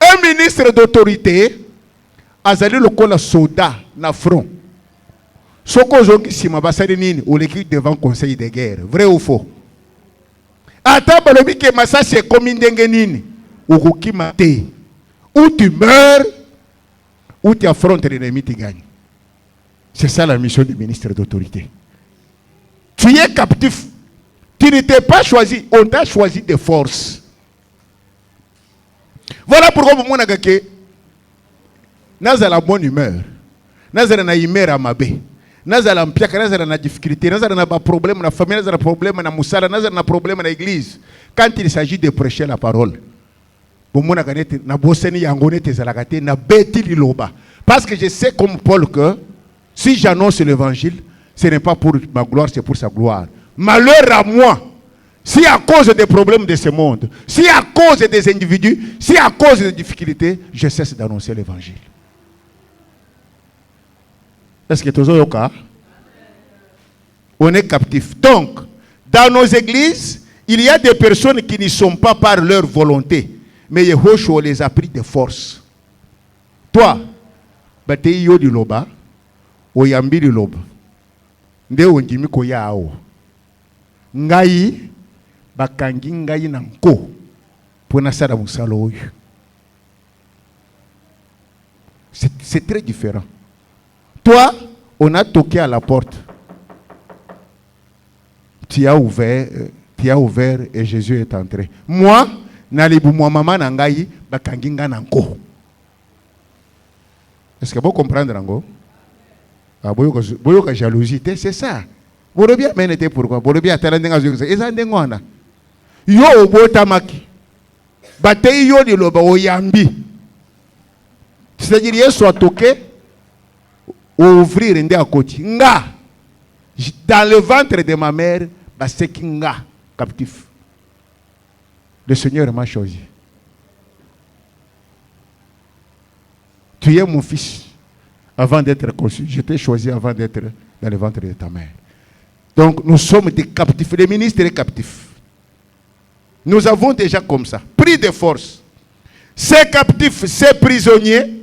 Un ministre d'autorité azali lokola soldat na front. Soko zongi sima basali nini oleki devant conseil de guerre, vrai ou faux? Ata balobi ke masasi ekomi ndenge nini okokima te. Ou tu meurs ou tu affrontes l'ennemi, tu gagnes. C'est ça la mission du ministre d'autorité. Tu es captif. Tu n'étais pas choisi, on t'a choisi de force. Voilà pourquoi vous m'avez dit que Nazala la bonne humeur. Nazala na humeur à mabe. Nazala mpiaka, nazala na difficulté, nazala na problème na famille, nazala na problème na musala, nazala na problème na église. Quand il s'agit de prêcher la parole, parce que je sais comme Paul que si j'annonce l'évangile, ce n'est pas pour ma gloire, c'est pour sa gloire. Malheur à moi, si à cause des problèmes de ce monde, si à cause des individus, si à cause des difficultés, je cesse d'annoncer l'évangile. Est-ce que tu as cas? On est captif. Donc, dans nos églises, il y a des personnes qui ne sont pas par leur volonté. Mais Yehoshua les a pris de force. Toi, batei yo di loba, oyambi di loba. Nde onjimi ko yao. Ngai, bakangi ngai nanko. Pona sara musalo oyo. C'est très différent. Toi, on a toqué à la porte. Tu as ouvert et Jésus est entré. Moi, nalibu moi maman nangai bakanginga nanko. Est-ce que vous comprenez nango? Ah, boyoka jalousie, c'est ça. Vous bien mené pourquoi? Vous bien talendenga zo. Ezandengwana. Yo obotamaki. Batei yo di loba oyambi. C'est-à-dire, il soit toqué, ouvrir un à côté. Nga, dans le ventre de ma mère, c'est Kinga, captif. Le Seigneur m'a choisi. Tu es mon fils avant d'être conçu. Je t'ai choisi avant d'être dans le ventre de ta mère. Donc, nous sommes des captifs. Les ministres sont captifs. Nous avons déjà comme ça, pris de force. Ces captifs, ces prisonniers,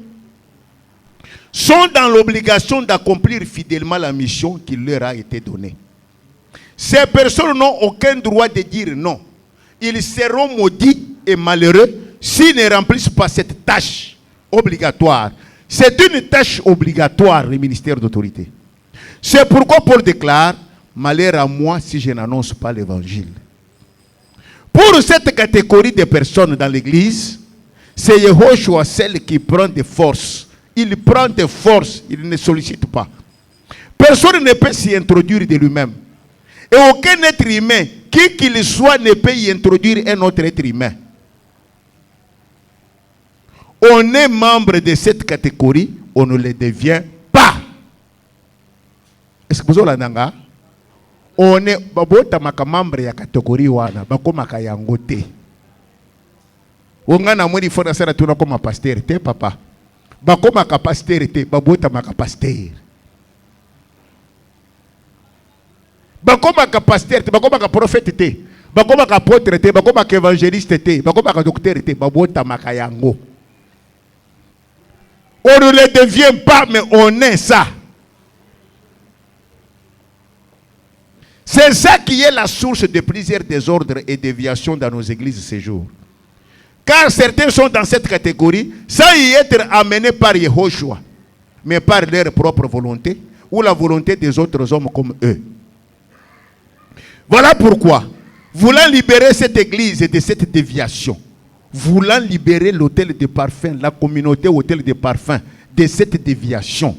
sont dans l'obligation d'accomplir fidèlement la mission qui leur a été donnée. Ces personnes n'ont aucun droit de dire non. Ils seront maudits et malheureux s'ils ne remplissent pas cette tâche obligatoire. C'est une tâche obligatoire, le ministère d'autorité. C'est pourquoi Paul déclare, malheur à moi si je n'annonce pas l'évangile. Pour cette catégorie de personnes dans l'église, c'est Yehoshua celle qui prend des forces. Il prend des forces, il ne sollicite pas. Personne ne peut s'y introduire de lui-même. Et aucun être humain, qui qu'il soit, ne peut y introduire un autre être humain. On est membre de cette catégorie, on ne le devient pas. Est-ce que vous avez l'ananga? On est membre de la catégorie, on est yangote. On a dit qu'il faut comme pasteur, papa. Bakoma ka pasteur te, babota maka pasteur. Bakoma ka pasteur te, bakoma ka prophète te, bakoma ka apôtre te, bakoma ka évangéliste te, bakoma ka docteur te, babota maka yango. On ne le devient pas, mais on est ça. C'est ça qui est la source de plusieurs désordres et déviations dans nos églises ces jours. Car certains sont dans cette catégorie sans y être amenés par Yehoshua, mais par leur propre volonté ou la volonté des autres hommes comme eux. Voilà pourquoi, voulant libérer cette église de cette déviation, voulant libérer l'hôtel de parfum, la communauté hôtel de parfum de cette déviation.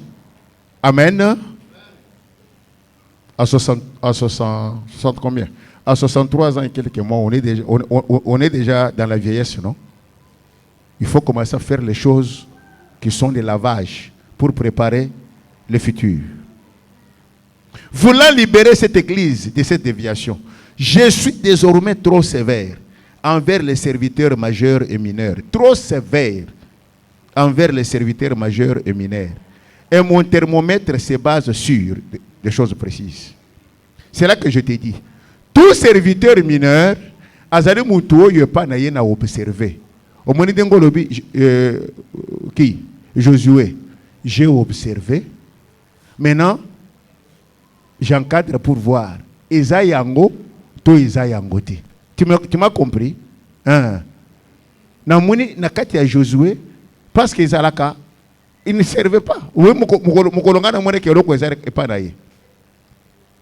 Amen. À 60 combien? À 63 ans et quelques mois, on est déjà dans la vieillesse, non? Il faut commencer à faire les choses qui sont des lavages pour préparer le futur. Voulant libérer cette église de cette déviation, je suis désormais trop sévère envers les serviteurs majeurs et mineurs. Trop sévère envers les serviteurs majeurs et mineurs. Et mon thermomètre se base sur des choses précises. C'est là que je t'ai dit. Tout serviteur mineur, azali mutuo yepa na yena observé. Au moment d'engolobi qui Josué, j'ai observé. Maintenant, j'encadre pour voir. Esayango, to Esayangote. Tu m'as compris? Hein? Na moni na kati ya Josué, parce que Ezalaka, il ne servait pas.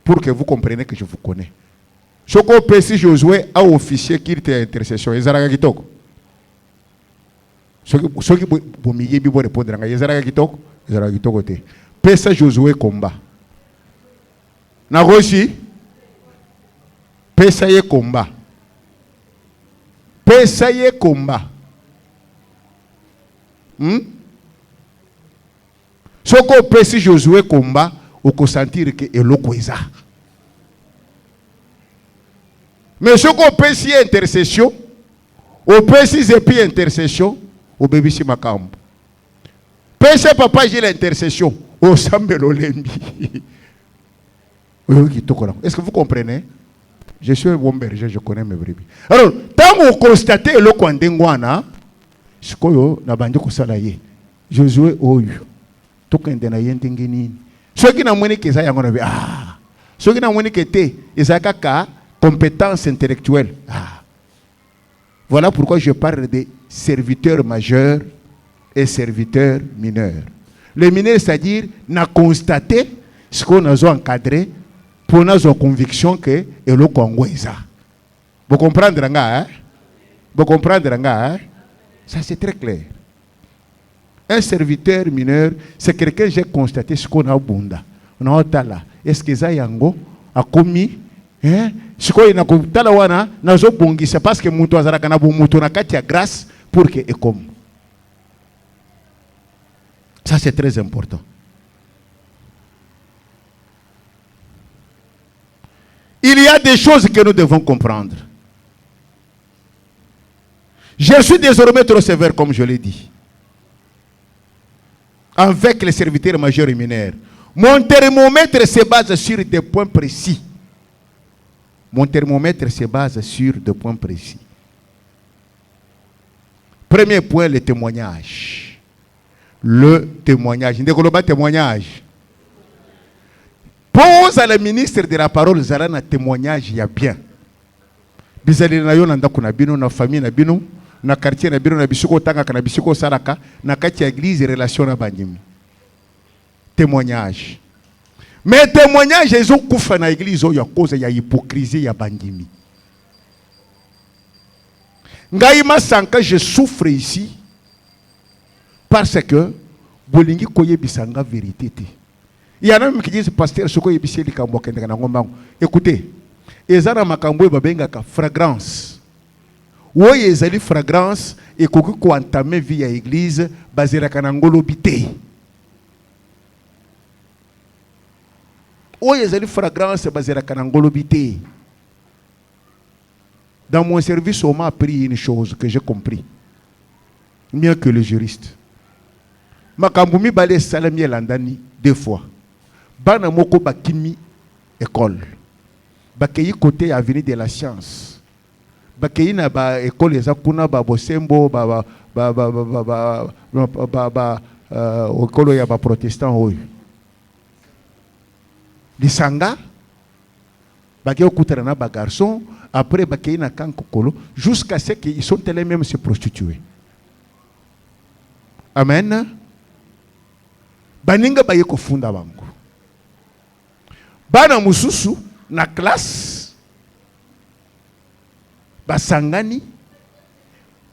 Pour que vous compreniez que je vous connais. Soko pesi Josué a officier qui était intercession. Ezalaka kitoko. Soki bomiye bibo répondre nga ezalaka kitoko, ezalaka kitoko te. Pesa Josué combat. Na rosi pesa ye combat. Pesa ye combat. Soko pesi Josué combat, oko sentir que eloko eza. Mais ce qu'on peut si intercession, au peut si zepi intercession, au bébé si makambo. Pèse papa j'ai l'intercession, au sambelo lembi. Est-ce que vous comprenez? Je suis un bon berger, je connais mes brebis. Alors, tant que vous constatez le Kwandengwana, ce que vous avez Josué Oyu, tout le monde a dit, ceux qui n'ont pas dit ah, ceux qui n'ont pas dit ils ont compétence intellectuelle. Ah. Voilà pourquoi je parle des serviteurs majeurs et serviteurs mineurs. Les mineurs, c'est-à-dire, n'a constaté ce qu'on a encadré pour nos convictions que le Congo est ça. Vous comprenez, hein? Vous comprenez, hein? Ça, c'est très clair. Un serviteur mineur, c'est quelqu'un qui a constaté ce qu'on a au Bunda. On a là. Est-ce que ça yango a commis? Ce qu'on a commis, c'est parce que nous avons grâce pour que et comme. Ça, c'est très important. Il y a des choses que nous devons comprendre. Je suis désormais trop sévère, comme je l'ai dit, avec les serviteurs majeurs et mineurs. Mon thermomètre se base sur des points précis. Mon thermomètre se base sur des points précis. Premier point, le témoignage. Le témoignage. Témoignage. Pose à la ministre de la parole, Zalana témoignage, il y a bien. Bizali na yo nanda kuna bino na famille na bino na quartier na bino na bisiko tanga kana bisiko saraka na kati ya église relation na bandimi. Témoignage. Mais témoignage ils ont kufa na église oyo cause ya hypocrisie ya bandimi. Ngaïma sanka je souffre ici parce que bolingi koye bisanga vérité. Il y en a même qui disent, pasteur, ce que vous avez écoutez, ils ont une fragrance. Oui, ils ont une fragrance et qu'ils ont entamé via l'église, basée sur l'angolobité. Oui, ils ont une fragrance basée sur l'angolobité. Dans mon service, on m'a appris une chose que j'ai compris. Mieux que le juriste. Makambumi balé salami landani 2 fois. Bana moko bakimi école. Bakeyi côté avenue de la science. Bakeyi na ba école eza kuna ba bosembo ba école ya ba protestant oyo. Lisanga bakeyi okutana na ba garçon après bakeyi na kankokolo jusqu'à ce qu'ils sont allés même se prostituer. Amen. Baninga baye ko funda bango. Bana mususu na classe basangani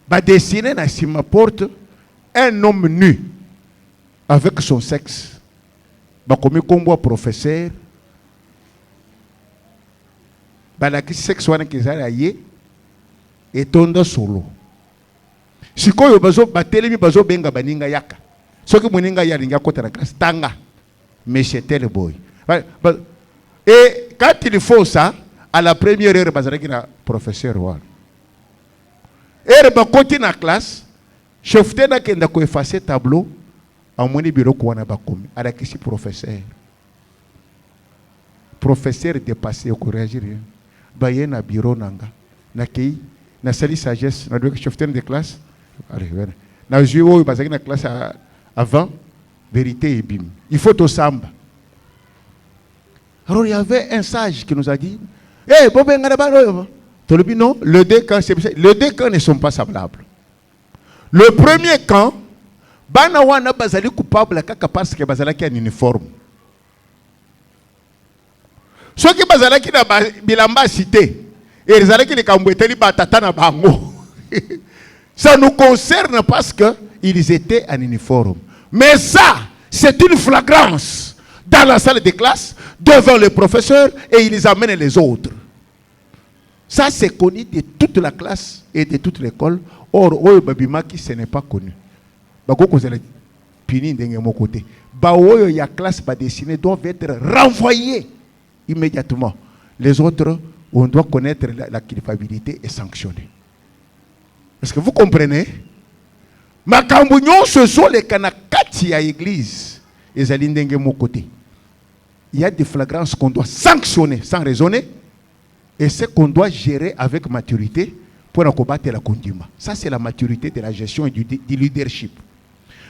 ba dessiner na sima porte un homme nu avec son sexe. Ba komi kombo professeur. Ba la ki sexe wana kizala ye etonda solo. Sikoyo bazo batelemi bazo benga baninga yaka. Soki moninga yalinga kota na classe tanga. Mais c'était le boy. Et quand il faut ça, à la première heure, il y a un professeur. Et il y a la classe, chef de la classe a effacé le tableau, à mon bureau, il y a un professeur. Professeur dépassé, il n'y a rien. Il y a un bureau, il y a un salle sagesse, il y a un chef de classe. Il y a une classe avant, vérité et bim. Il faut tout samba. Alors il y avait un sage qui nous a dit, non, les 2 camps ne sont pas semblables. Le premier camp, Banawana bazali coupable parce que bazala qui a un uniforme. Ceux qui bazala qui n'a bilamba cité, et les alaki les kamboueteli batata na bango. Ça nous concerne parce que ils étaient en uniforme. Mais ça, c'est une flagrance. Dans la salle de classe, devant le professeur, et ils amènent les autres. Ça, c'est connu de toute la classe et de toute l'école. Or, Babimaki, ce n'est pas connu. Puni de mon côté. Baoyo ya classe pas dessinée doivent être renvoyés immédiatement. Les autres, on doit connaître la culpabilité et sanctionner. Est-ce que vous comprenez? Makambunyon, ce sont les kanakati à l'église. Et Zalindenge mon côté. il y a des flagrances qu'on doit sanctionner sans raisonner, et ce qu'on doit gérer avec maturité pour combattre la condima. Ça, c'est la maturité de la gestion et du leadership.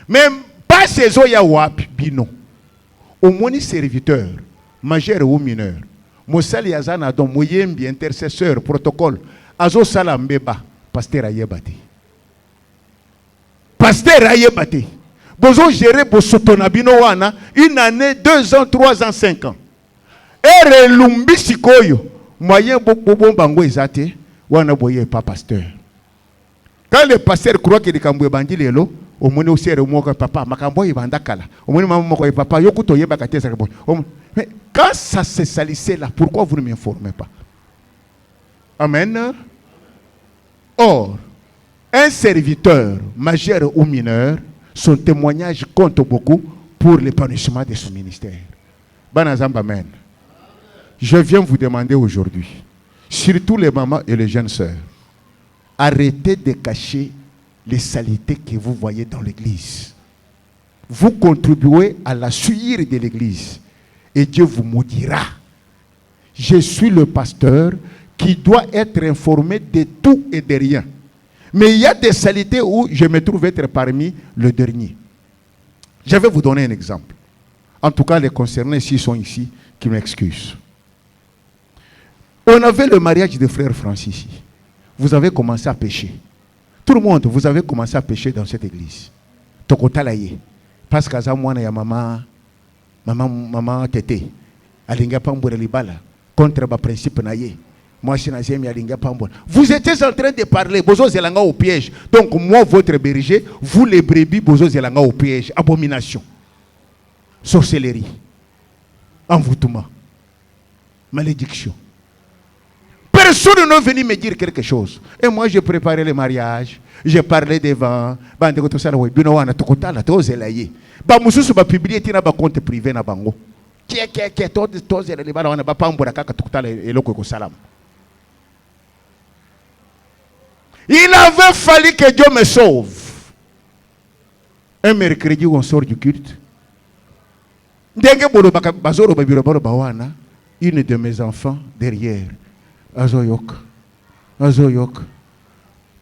Même pas ces oyawap, bino. Au moins, serviteur, majeur ou mineur, Mosali Yazana, donc Moyembi, intercesseur, protocole, Azo Salambeba, pasteur Ayebate. Pasteur Ayebate. Bozo gérer Bosotonabino wana, une année, 2 ans, 3 ans, 5 ans. Et relumbi sikoyo, moyen bon bango ezate, wana boye pas pasteur. Quand le pasteur croit que les camboué bandi lelo, au moins aussi remoka papa, makambo ibandakala. Au moins maman ko papa, yokuto yebakate sa bon. Mais quand ça se salissait là, pourquoi vous ne m'informez pas? Amen. Or, un serviteur, majeur ou mineur, son témoignage compte beaucoup pour l'épanouissement de son ministère. Banazam, amen. Je viens vous demander aujourd'hui, surtout les mamans et les jeunes sœurs, arrêtez de cacher les saletés que vous voyez dans l'église. Vous contribuez à la suivre de l'église et Dieu vous maudira. Je suis le pasteur qui doit être informé de tout et de rien. Mais il y a des saletés où je me trouve être parmi le dernier. Je vais vous donner un exemple. En tout cas, les concernés, s'ils sont ici, qui m'excusent. On avait le mariage de frère Francis ici. Vous avez commencé à pécher. Tout le monde, vous avez commencé à pécher dans cette église. Tokotalaye. Parce que moi, il y a maman tété. Alinga pambore libala. Contre le principe naye. Moi, je suis alinga pambore. Vous étiez en train de parler. Bozo zelanga au piège. Donc, moi, votre berger, vous les brebis, bozo zelanga au piège. Abomination. Sorcellerie. Envoûtement. Malédiction. Personne n'est venu me dire quelque chose. Et moi, j'ai préparé le mariage. J'ai parlé devant. Tout ça, publié un compte privé na bango. Il avait fallu que Dieu me sauve. Un mercredi, on sort du culte. Une de mes enfants derrière. Azoyok.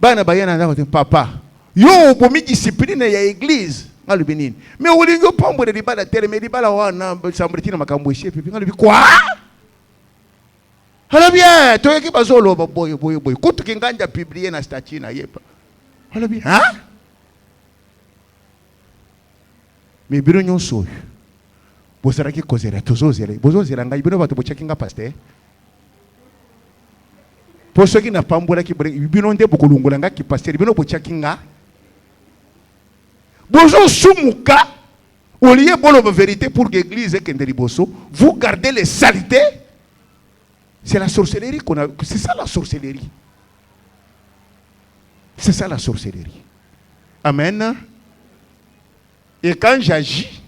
Bana bayana papa. Yo bomi discipline ya église. Mais au lieu de pombo de libala terme libala wana sambritina makambo shepe ngalubi quoi? Hala bien, toi qui bazolo boy. Kutu kinganja publier na statut na yepa. Hala bien, hein? Mais biro nyonso. Bosaraki kozera tozozela. Bozozela ngai biro bato bochakinga pasteur. Pour ceux qui n'ont pas mboula qui binonde bokolongolanga qui pasteur bino bochakinga. Bonjour Soumouka, au lieu de la vérité pour l'église et Kenderiboso, vous gardez les saletés. C'est la sorcellerie qu'on a. C'est ça la sorcellerie. C'est ça la sorcellerie. Amen. Et quand j'agis,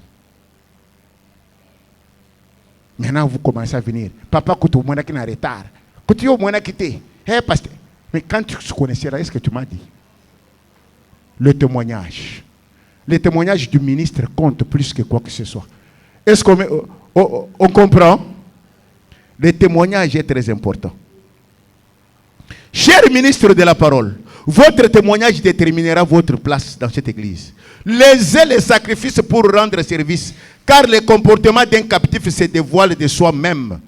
maintenant vous commencez à venir. Papa, quand tu es en retard, quand tu es en quitté, hey, pasteur. Mais quand tu connaissais là, est-ce que tu m'as dit? Le témoignage. Les témoignages du ministre comptent plus que quoi que ce soit. Est-ce qu'on comprend? Le témoignage est très important. Cher ministre de la parole, votre témoignage déterminera votre place dans cette église. Les ailes et sacrifices pour rendre service, car le comportement d'un captif se dévoile de soi-même.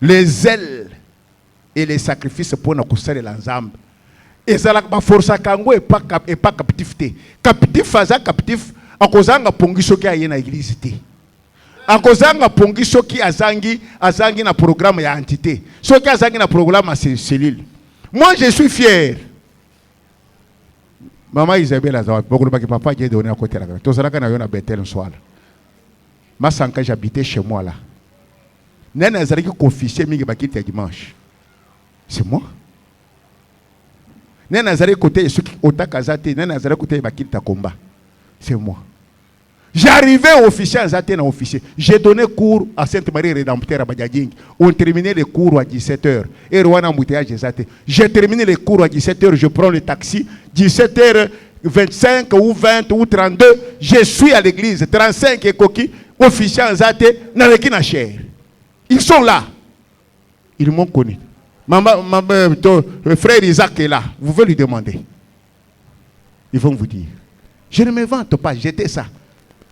Les ailes et les sacrifices pour nous construire l'ensemble. Et ça la force à Kango et pas captivité. Captif à captif, à cause de pongiso qui a une église. À cause de pongiso qui a zangi na programme ya entité. Ce qui a zangi na programme à cellule. Moi je suis fier. Maman Isabelle Azawa, beaucoup de papa j'ai donné à côté là. Tout ça là quand on a Bethel un soir. Ma sanka j'habitais chez moi là. Nena zari qui confisé mingi bakite dimanche. C'est moi. C'est moi. J'arrivais au officier en officier. J'ai donné cours à Sainte-Marie Rédempteur à Badiading. On terminait les cours à 17h. Et j'ai terminé les cours à 17h. Je prends le taxi. 17h25 ou 20 ou 32. Je suis à l'église. 35 et coquille. officier en zate, n'aleki na chair. Ils sont là. Ils m'ont connu. Frère Isaac est là. Vous pouvez lui demander. Ils vont vous dire. Je ne me vante pas, j'étais ça.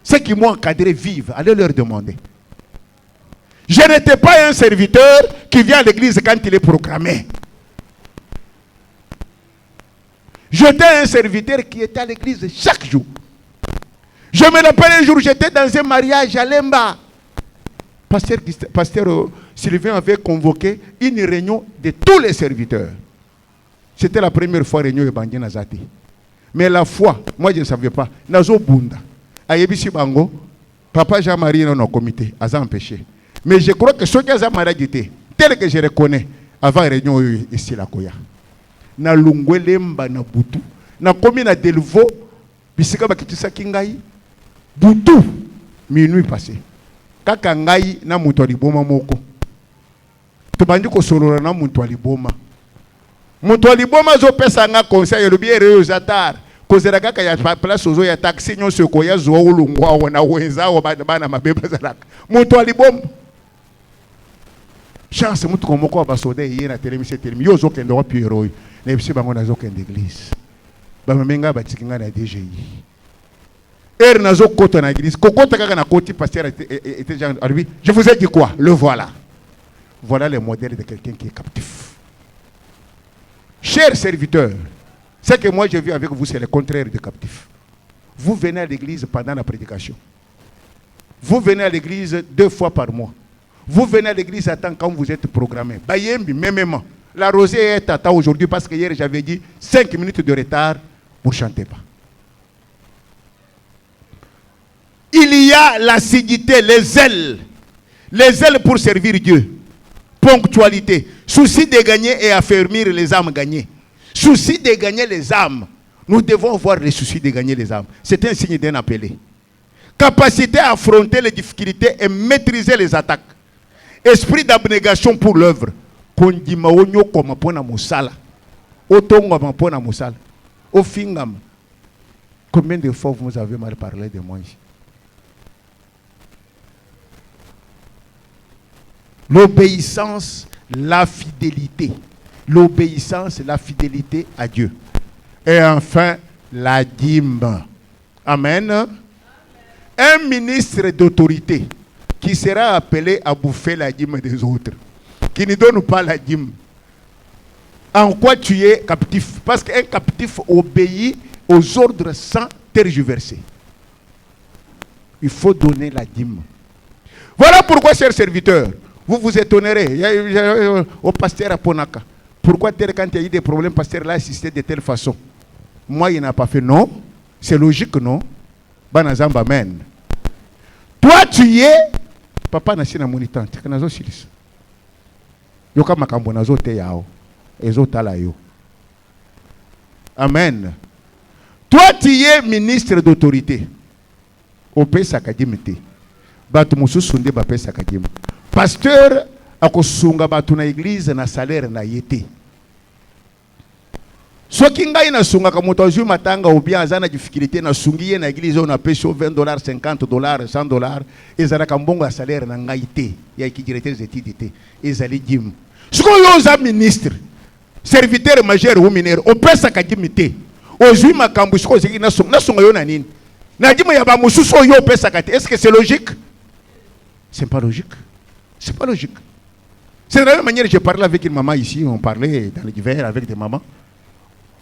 Ceux qui m'ont encadré vivent, allez leur demander. Je n'étais pas un serviteur qui vient à l'église quand il est programmé. J'étais un serviteur qui était à l'église chaque jour. Je me rappelle un jour, j'étais dans un mariage à Lemba. Pasteur Sylvain avait convoqué une réunion de tous les serviteurs. C'était la première fois réunion de Bandien Nazati. Mais la foi, moi je ne savais pas. Nazo Bunda. Ayebisi Bango, Papa Jean-Marie dans nos comités, a empêché. Mais je crois que ce qui a marié, tel que je reconnais, avant la réunion ici la Koya. Na Lungwelemba na Butu. Na komi na Delvo, bisika bakitisa kingai. Butu, minuit passé. Kaka ngai na mutu aliboma moko. Tubandi ko solora na mutu aliboma. Mutu aliboma zo pesa nga conseil lobi ereo zatar. Kozera kaka ya place ozo ya taxi nyonso ko ya zo ulungwa wana wenza wa bana mabeba zalaka. Mutu aliboma. Chance mutu ko moko ba soda yi na télémission télémi yo zo kendo wa piero. Na bisi bango na zo kende église. Ba menga ba tikinga na DGI. Nazo koto na église. Kokota kaka na koti pasteur était genre lui. Je vous ai dit quoi? Le voilà. Voilà le modèle de quelqu'un qui est captif. Chers serviteurs, ce que moi j'ai vu avec vous, c'est le contraire de captif. Vous venez à l'église pendant la prédication. Vous venez à l'église 2 fois par mois. Vous venez à l'église à temps quand vous êtes programmé. Bayembi, même. La rosée est à temps aujourd'hui parce que hier j'avais dit 5 minutes de retard, vous ne chantez pas. Il y a l'assiduité, les ailes pour servir Dieu. Ponctualité, souci de gagner et affermir les âmes gagnées. Souci de gagner les âmes. Nous devons avoir le souci de gagner les âmes. C'est un signe d'un appelé. Capacité à affronter les difficultés et maîtriser les attaques. Esprit d'abnégation pour l'œuvre. Kondima onyo koma pona musala. Otongo ma pona musala. Ofingam. Combien de fois vous avez mal parlé de moi ici? L'obéissance, la fidélité. L'obéissance, la fidélité à Dieu. Et enfin, la dîme. Amen. Un ministre d'autorité qui sera appelé à bouffer la dîme des autres, qui ne donne pas la dîme. En quoi tu es captif? Parce qu'un captif obéit aux ordres sans tergiverser. Il faut donner la dîme. Voilà pourquoi, chers serviteurs, vous vous étonnerez. Au pasteur à Ponaka. Pourquoi quand il y a eu des problèmes, pasteur l'a assisté de telle façon? Moi, il n'a pas fait. Non. C'est logique, non? Banazamba, amen. Toi, tu es. Papa n'a pas monitant. Tu es silis. Yoka makambo nazo te yao. Ezo tala yo. Amen. Toi, tu es ministre d'autorité. Au pays sakadimité. Batu musu sunde ba pays sakadim. Pasteur akosunga batu na église na salaire na yete. Soki ngai na sunga ka moto azui matanga ou bien azana difficulté na sungiye na église on a payé $20, $50, $100 ezala ka mbongo ya salaire na ngai te ya ki directeur des études ezali dim. Siko yo za ministre serviteur majeur ou mineur o pesa ka dimité ozui makambu siko ziki na sunga yo na nini na dimo ya ba mususu yo pesa ka te. Est-ce que c'est logique? C'est pas logique. C'est pas logique. C'est de la même manière que je parlais avec une maman ici, on parlait dans l'hiver avec des mamans.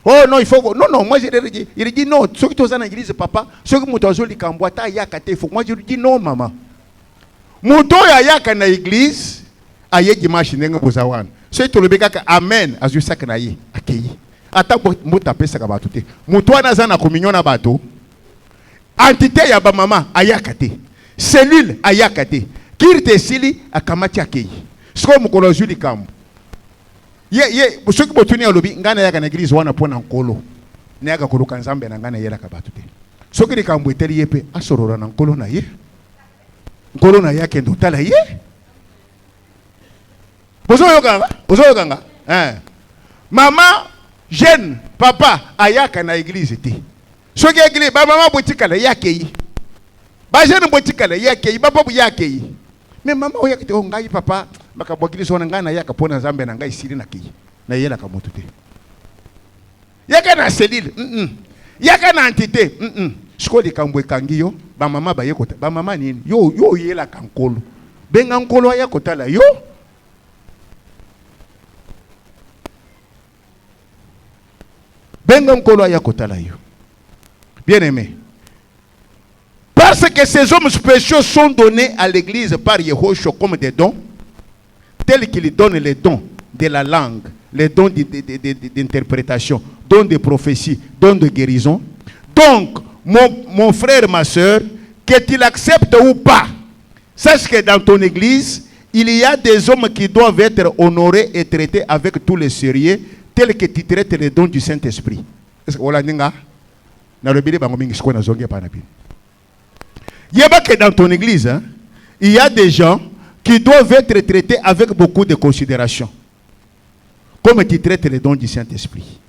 Oh non, il faut... Non, moi je lui dis, il dit non, ceux qui sont dans l'église, papa, ceux qui sont dans l'église, moi je lui dis non, maman. Mouton yaka na l'église, aye dimanche nenga bozawan. Ceux qui sont amen, azu sak na ye, akei. Ata mota pesa ka batu te. Mouton na na communion na bato. Entité ya ba mama ayakate. Cellule ayakate. Kirte sili akamati akei. Siko mukolo zuli kambo. Ye soki botuni alobi ngana yaka na église wana pona nkolo. Ne yaka koluka nzambe na ngana yela ka batu te. Soki likambo eteli yepe asorora na nkolo na ye. Nkolo na yake ndo tala ye. Bozo yokanga. Mama jeune papa ayaka na église te. Soki église ba mama botika la yake yi. Bajana botikala yake baba yake. Mais maman yake te ngai papa bakabwakili sona ngai na yaka pona Nzambe na ngai siri na ki. Na yela ka motute. Yaka na selile. Yaka na entité. Skoli kambwe kangiyo ba mama ba yekota. Ba mama nini? Yo yela kankolo. Benga nkolo ya kotala yo. Benga nkolo ya kotala yo. Bien aimé. Parce que ces hommes spéciaux sont donnés à l'église par Yehoshua comme des dons, tels qu'il donne les dons de la langue, les dons d'interprétation, dons de prophétie, dons de guérison. Donc, mon frère, ma soeur, que tu l'acceptes ou pas, sache que dans ton église, il y a des hommes qui doivent être honorés et traités avec tous les sérieux, tels que tu traites les dons du Saint-Esprit. Est-ce que vous l'avez dit? Il y a que dans ton église, hein, il y a des gens qui doivent être traités avec beaucoup de considération, comme tu traites les dons du Saint-Esprit.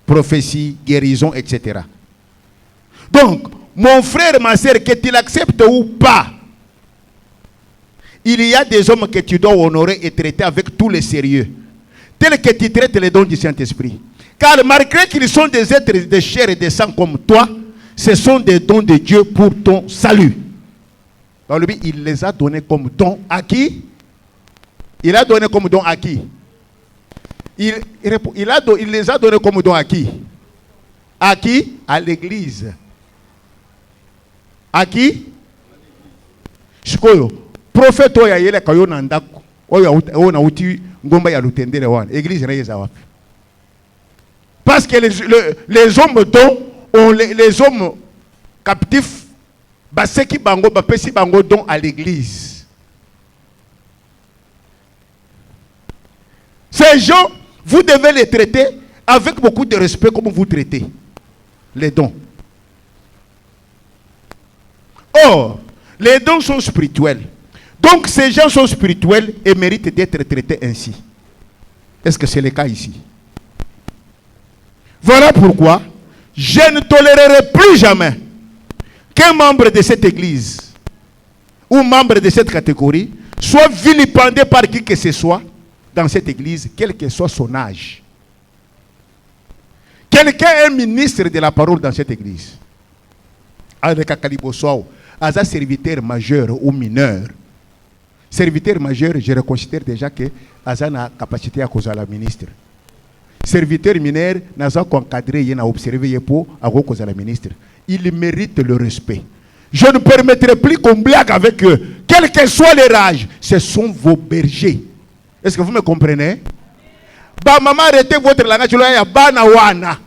Prophétie, guérison, etc. Donc, mon frère, ma soeur, que tu l'acceptes ou pas, il y a des hommes que tu dois honorer et traiter avec tous les sérieux, tels que tu traites les dons du Saint-Esprit. Car malgré qu'ils sont des êtres de chair et de sang comme toi, ce sont des dons de Dieu pour ton salut. Alors lui, il les a donnés comme dons à qui? Il a donné comme dons à qui? Il les a donnés comme dons à qui? À qui? À l'église. À qui? Shikoyo. Prophète oya yele kayo nandako. Oya na uti ngomba ya lutendele wana. Église na yeza wapi? Parce que les hommes dont les hommes captifs, baseki bango, bapesi bango don à l'église. Ces gens, vous devez les traiter avec beaucoup de respect comme vous traitez les dons. Or, les dons sont spirituels. Donc ces gens sont spirituels et méritent d'être traités ainsi. Est-ce que c'est le cas ici? Voilà pourquoi je ne tolérerai plus jamais qu'un membre de cette église ou membre de cette catégorie soit vilipendé par qui que ce soit dans cette église, quel que soit son âge. Quelqu'un est ministre de la parole dans cette église. Avec un un serviteur majeur ou mineur. Serviteur majeur, je reconsidère déjà que Azan a capacité à causer la ministre. Serviteur mineur, n'a pas encadré, il a observé pour causer la ministre. Il mérite le respect. Je ne permettrai plus qu'on blague avec eux. Quel que soit leur âge, ce sont vos bergers. Est-ce que vous me comprenez? Ba maman, arrêtez votre langage. Ya bana wana.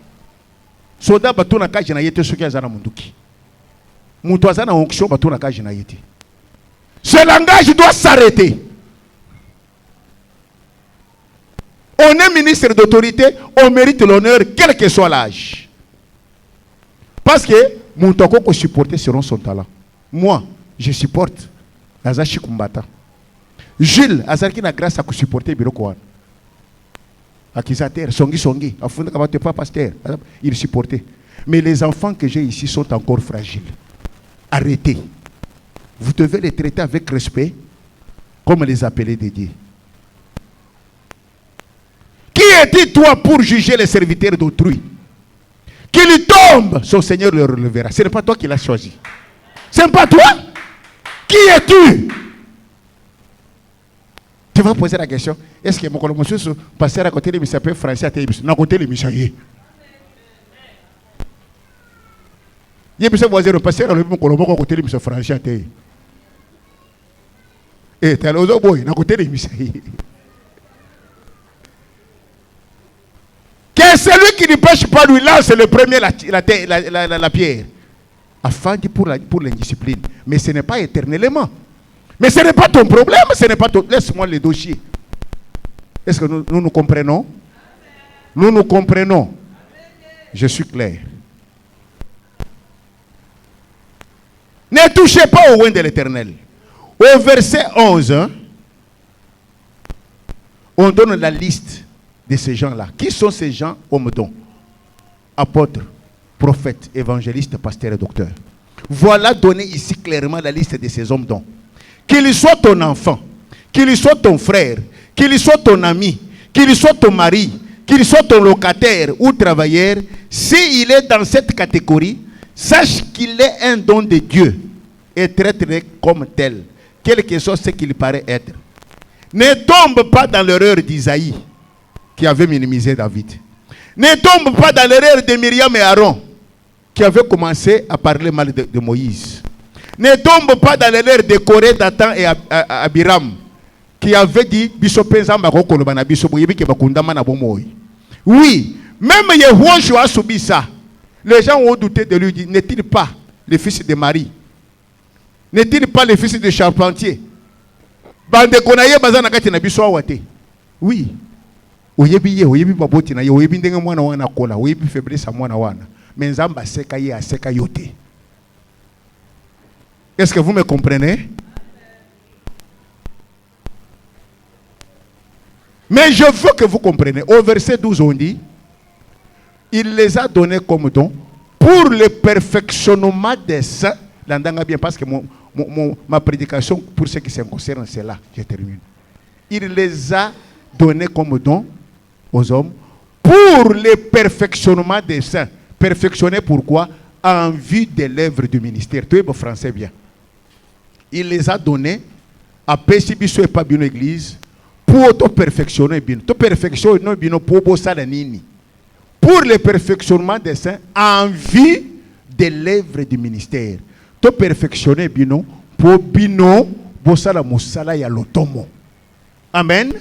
Soda batuna kaji na yete suki azana munduki. Mutu azana onction batuna kaji na yete. Ce langage doit s'arrêter. On est ministre d'autorité, on mérite l'honneur, quel que soit l'âge. Parce que mon toko supporter selon son talent. Moi, je supporte Azachi Kumbata. Jules, Azarki na grâce à supporter Biroko. Accusateur, Songi, Afunda Kabate pas pasteur, il supportait. Mais les enfants que j'ai ici sont encore fragiles. Arrêtez. Vous devez les traiter avec respect, comme les appeler des dieux. Qui es-tu toi pour juger les serviteurs d'autrui? Qu'il tombe, son Seigneur le relèvera. Ce n'est pas toi qui l'as choisi. Ce n'est pas toi. Qui es-tu? Tu vas poser la question. Est-ce que mon monsieur pasteur à côté de l'émission français à télévision? Non, à côté de l'émission. Il y a des voisins de pasteur à côté de l'émission français à télévision. Et tu as l'autre boy, à côté de l'émission. Que celui qui ne pêche pas lui lance le premier la pierre. Afin pour l'indiscipline. Mais ce n'est pas éternellement. Mais ce n'est pas ton problème. Ce n'est pas ton... Laisse-moi le dossier. Est-ce que nous nous comprenons? Nous nous comprenons. Je suis clair. Ne touchez pas au oint de l'Éternel. Au verset 11, hein, on donne la liste de ces gens-là. Qui sont ces gens, hommes dons? Apôtres, prophètes, évangélistes, pasteurs et docteurs. Voilà donné ici clairement la liste de ces hommes dons. Qu'il soit ton enfant, qu'il soit ton frère, qu'il soit ton ami, qu'il soit ton mari, qu'il soit ton locataire ou travailleur, s'il est dans cette catégorie, sache qu'il est un don de Dieu et traite-le comme tel, quel que soit ce qu'il paraît être. Ne tombe pas dans l'erreur d'Isaïe qui avait minimisé David. Ne tombe pas dans l'erreur de Myriam et Aaron qui avaient commencé à parler mal de Moïse. Ne tombe pas dans l'erreur de Corée, Dathan et Abiram qui avaient dit oui, même Yehoshua a subi ça. Les gens ont douté de lui, dit, n'est-il pas le fils de Marie? N'est-il pas le fils de charpentier? Oui. Est-ce que vous me comprenez? Mais je veux que vous compreniez. Au verset 12, on dit, il les a donnés comme don pour le perfectionnement des saints. L'entendez bien parce que ma prédication pour ce qui se concerne, c'est là. Je termine. Il les a donnés comme don aux hommes pour le perfectionnement des saints. Perfectionner pourquoi? En vue de l'œuvre du ministère. Tu es bon français bien. Il les a donnés à Pessibiso et pas bien l'église pour te perfectionner bien. Te perfectionner bien pour bosser la nini. Pour le perfectionnement des saints en vue de l'œuvre du ministère. Te perfectionner bien pour bino bosser la musala ya lotomo. Amen.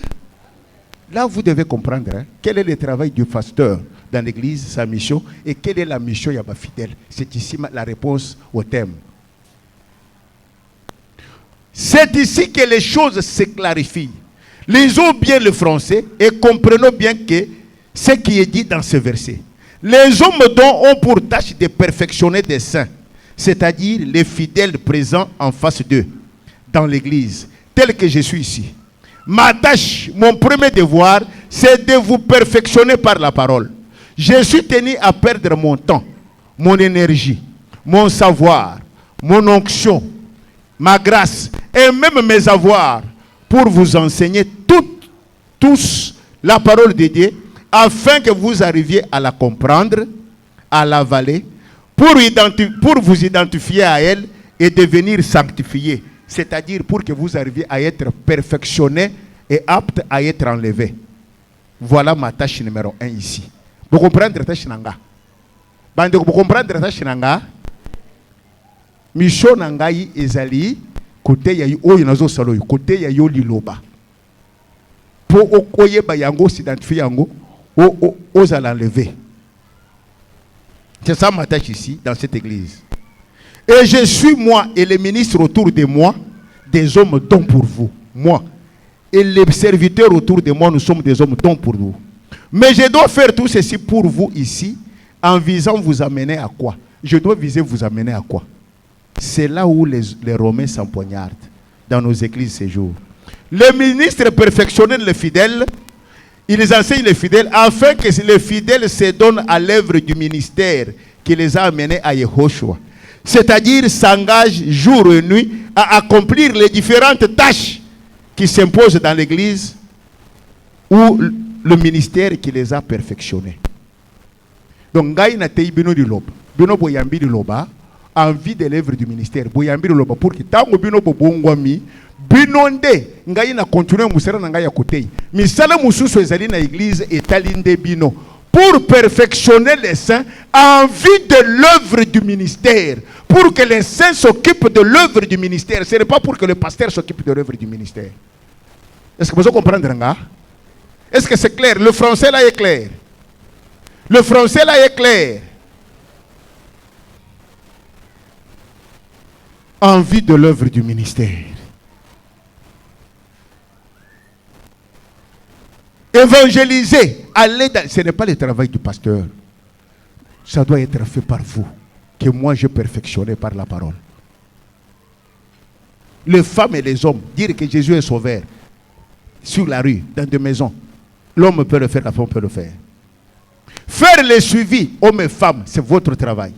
Là, vous devez comprendre quel est le travail du pasteur dans l'église, sa mission, et quelle est la mission de fidèle. C'est ici la réponse au thème. C'est ici que les choses se clarifient. Lisons bien le français et comprenons bien que ce qui est dit dans ce verset. Les hommes dont ont pour tâche de perfectionner des saints, c'est-à-dire les fidèles présents en face d'eux, dans l'église, tel que je suis ici. Ma tâche, mon premier devoir, c'est de vous perfectionner par la parole. Je suis tenu à perdre mon temps, mon énergie, mon savoir, mon onction, ma grâce et même mes avoirs pour vous enseigner tous la parole de Dieu afin que vous arriviez à la comprendre, à l'avaler, pour vous identifier à elle et devenir sanctifié. C'est-à-dire pour que vous arriviez à être perfectionné et apte à être enlevé. Voilà ma tâche numéro 1 ici. Vous comprenez la tâche nanga? Vous comprenez la tâche nanga? Mission nangai ezali côté ya oyo nazo salo côté ya yo liloba. Pour okoye ba yango s'identifier yango oza l'enlever. C'est ça ma tâche ici dans cette église. Et je suis moi et les ministres autour de moi des hommes dons pour vous. Moi et les serviteurs autour de moi, nous sommes des hommes dons pour vous. Mais je dois faire tout ceci pour vous ici en visant vous amener à quoi? Je dois viser vous amener à quoi? C'est là où les Romains s'empoignardent dans nos églises ces jours. Les ministres perfectionnent les fidèles, ils enseignent les fidèles afin que les fidèles se donnent à l'œuvre du ministère qui les a amenés à Yehoshua. C'est-à-dire s'engagent jour et nuit à accomplir les différentes tâches qui s'imposent dans l'église ou le ministère qui les a perfectionnés. Donc, Gaïna Tei Bino di Loba, Bino Boyambi di Loba, en vue de l'œuvre du ministère, Boyambi di Loba, pour que Tango Bino Bobongwami, Binonde, Gaïna continue à Moussera Nangaya Kote, Misala Moussou Ezali na église et Talinde Bino, pour perfectionner les saints en vue de l'œuvre du ministère, pour que les saints s'occupent de l'œuvre du ministère. Ce n'est pas pour que le pasteur s'occupe de l'œuvre du ministère. Est-ce que vous comprenez? Est-ce que c'est clair? Le français là est clair. Le français là est clair. En vue de l'œuvre du ministère. Évangéliser, aller dans... Ce n'est pas le travail du pasteur. Ça doit être fait par vous. Que moi je perfectionne par la parole. Les femmes et les hommes, dire que Jésus est sauveur sur la rue, dans des maisons. L'homme peut le faire, la femme peut le faire. Faire le suivi, hommes et femmes, c'est votre travail.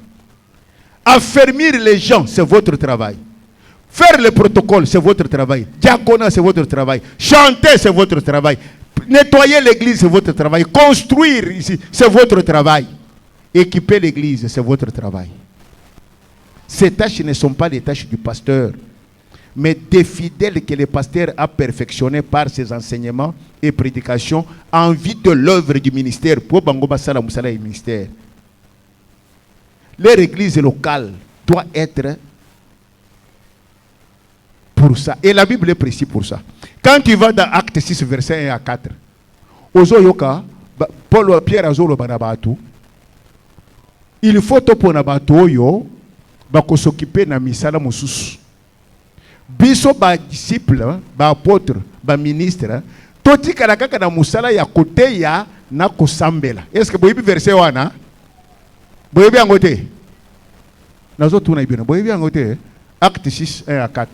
Affermir les gens, c'est votre travail. Faire le protocole, c'est votre travail. Diaconat, c'est votre travail. Chanter, c'est votre travail. Nettoyer l'église, c'est votre travail. Construire ici, c'est votre travail. Équiper l'église, c'est votre travail. Ces tâches ne sont pas les tâches du pasteur, mais des fidèles que le pasteur a perfectionnés par ses enseignements et prédications en vue de l'œuvre du ministère. Pour Bangoba Sala Moussala et ministère. Leur église locale doit être pour ça. Et la Bible est précise pour ça. Quand tu vas dans Acte 6, verset 1 à 4, Ozoyoka, Paul Pierre Azolo Banabatu, il faut pour Nabato yo, bako s'occuper na misala mususu. Biso ba disciple, ba apôtre, ba ministre, toti kalakaka na musala ya kote ya na kosambela. Est-ce que boyebi verset wana? Boyebi angote? Nazo tuna ibina. Boyebi angote? Acte 6, 1 à 4.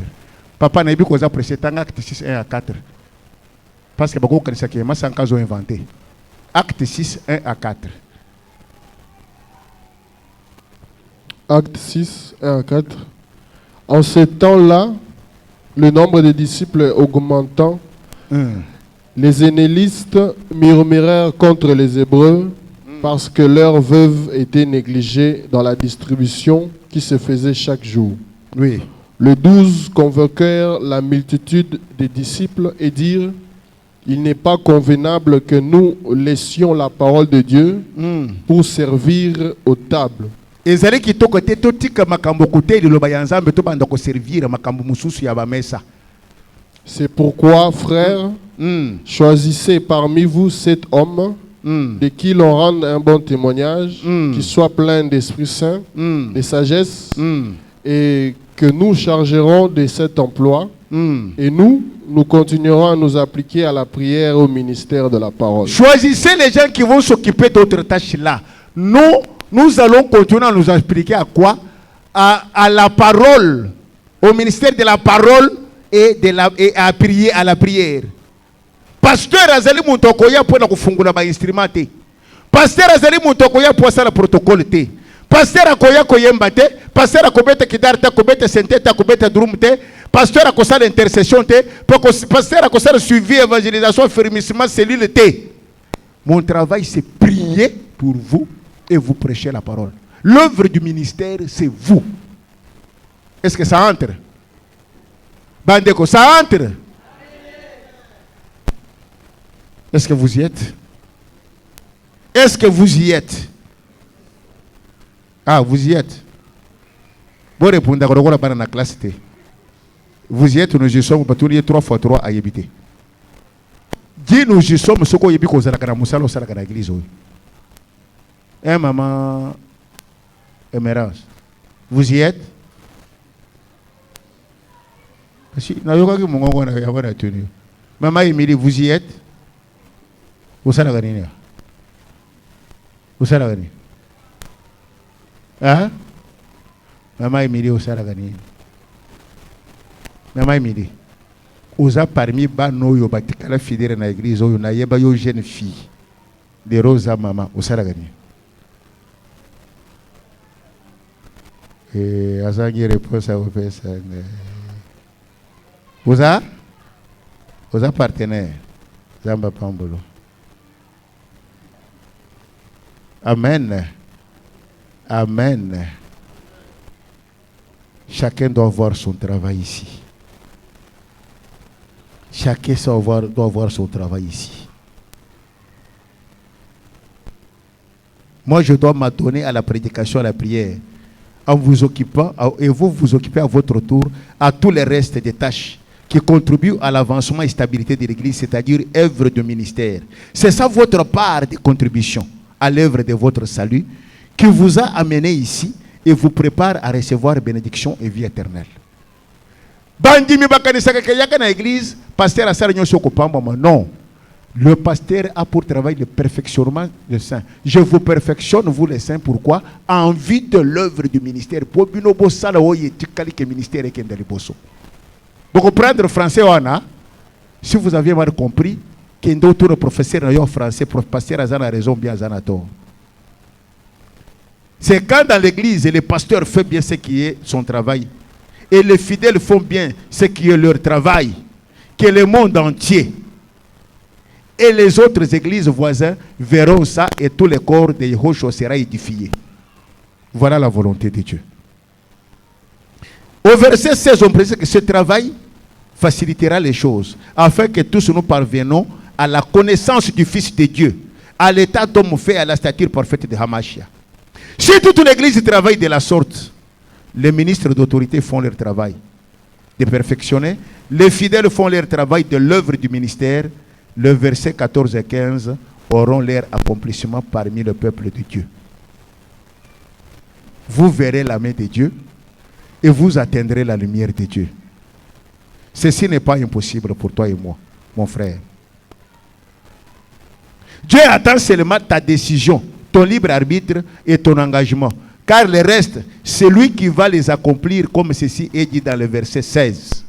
Papa n'a pas besoin de acte 6, 1 à 4. Parce que beaucoup de gens ont inventé. Acte 6, 1 à 4. Acte 6, 1 à 4. En ce temps-là, le nombre de disciples augmentant, les zénélistes murmurèrent contre les Hébreux parce que leurs veuves étaient négligées dans la distribution qui se faisait chaque jour. Oui. Les 12 convoquèrent la multitude des disciples et dirent: il n'est pas convenable que nous laissions la parole de Dieu pour servir aux tables. C'est pourquoi, frères, choisissez parmi vous 7 hommes de qui l'on rende un bon témoignage, qui soit plein d'Esprit Saint, de sagesse, et que nous chargerons de cet emploi, et nous continuerons à nous appliquer à la prière et au ministère de la parole. Choisissez les gens qui vont s'occuper d'autres tâches là. Nous allons continuer à nous appliquer à quoi? À la parole, au ministère de la parole et à prier à la prière. Pasteur Azali Muntokoya pour la kufungula ba instrument te. Pasteur Azali Muntokoya pour ça le protocole te. Pasteur akoya koyemba te, pasteur akobeta kidar te, akobeta sente te, akobeta drum te, pasteur akosa l'intercession te, pasteur akosa le suivi, évangélisation, fermissement, cellule te. Mon travail c'est prier pour vous et vous prêcher la parole. L'œuvre du ministère c'est vous. Est-ce que ça entre? Bandeko, ça entre? Est-ce que vous y êtes? Est-ce que vous y êtes? Ah, vous y êtes. Vous répondez à la classe. Vous y êtes, nous y sommes, parce que 3 fois 3 à y habiter. Dis nous y sommes, ce qu'on y habite, à l'église. Hein, maman, Émérance. Vous y êtes? Maman Émilie, vous y êtes? Vous savez la gagner. Vous savez la gagner. Hein? Maman Émilie, vous savez la gagner. Maman Émilie, vous avez parmi bano yo batikala fidèle na église yo na yeba yo jeune fille de Rosa maman, vous savez la gagner. Et azangi réponse à vous faire ça. Vous avez partenaire Zamba Pambolo. Amen. Amen. Chacun doit voir son travail ici. Chacun doit voir son travail ici. Moi, je dois m'adonner à la prédication, à la prière, en vous occupant, et vous vous occupez à votre tour à tous les restes des tâches qui contribuent à l'avancement et stabilité de l'Église, c'est-à-dire œuvre de ministère. C'est ça votre part de contribution à l'œuvre de votre salut qui vous a amené ici et vous prépare à recevoir bénédiction et vie éternelle. Bandimi bakanisa kaka na église, pasteur a saranyo soko pamba non. Le pasteur a pour travail le perfectionnement des saints. Je vous perfectionne, vous les saints, pourquoi? En vue de l'œuvre du ministère. Pour binobo sala oye tikali ke ministère et kendali boso. Pour comprendre français wana, si vous aviez mal compris, kendo autour professeur na yo français, pasteur azana raison bien azana tort. C'est quand dans l'église, le pasteur fait bien ce qui est son travail, et les fidèles font bien ce qui est leur travail, que le monde entier et les autres églises voisines verront ça, et tout le corps de Yehoshua sera édifié. Voilà la volonté de Dieu. Au verset 16, on précise que ce travail facilitera les choses, afin que tous nous parvenons à la connaissance du Fils de Dieu, à l'état d'homme fait, à la stature parfaite de Hamashia. Si toute l'église travaille de la sorte, les ministres d'autorité font leur travail de perfectionner, les fidèles font leur travail de l'œuvre du ministère. Le verset 14 et 15 auront leur accomplissement parmi le peuple de Dieu. Vous verrez la main de Dieu et vous atteindrez la lumière de Dieu. Ceci n'est pas impossible pour toi et moi, mon frère. Dieu attend seulement ta décision, ton libre arbitre et ton engagement. Car le reste, c'est lui qui va les accomplir, comme ceci est dit dans le verset 16.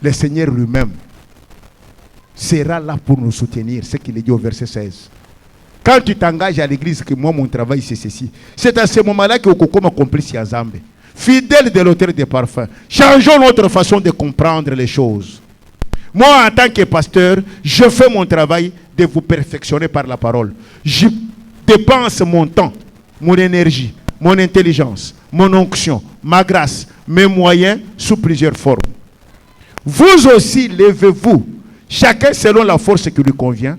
Le Seigneur lui-même sera là pour nous soutenir, ce qu'il est dit au verset 16. Quand tu t'engages à l'église, que moi mon travail c'est ceci, c'est à ce moment-là que Okoko accomplit Siazambe. Fidèle de l'auteur des parfums, changeons notre façon de comprendre les choses. Moi, en tant que pasteur, je fais mon travail de vous perfectionner par la parole. Je dépense mon temps, mon énergie, mon intelligence, mon onction, ma grâce, mes moyens sous plusieurs formes. Vous aussi, levez-vous, chacun selon la force qui lui convient,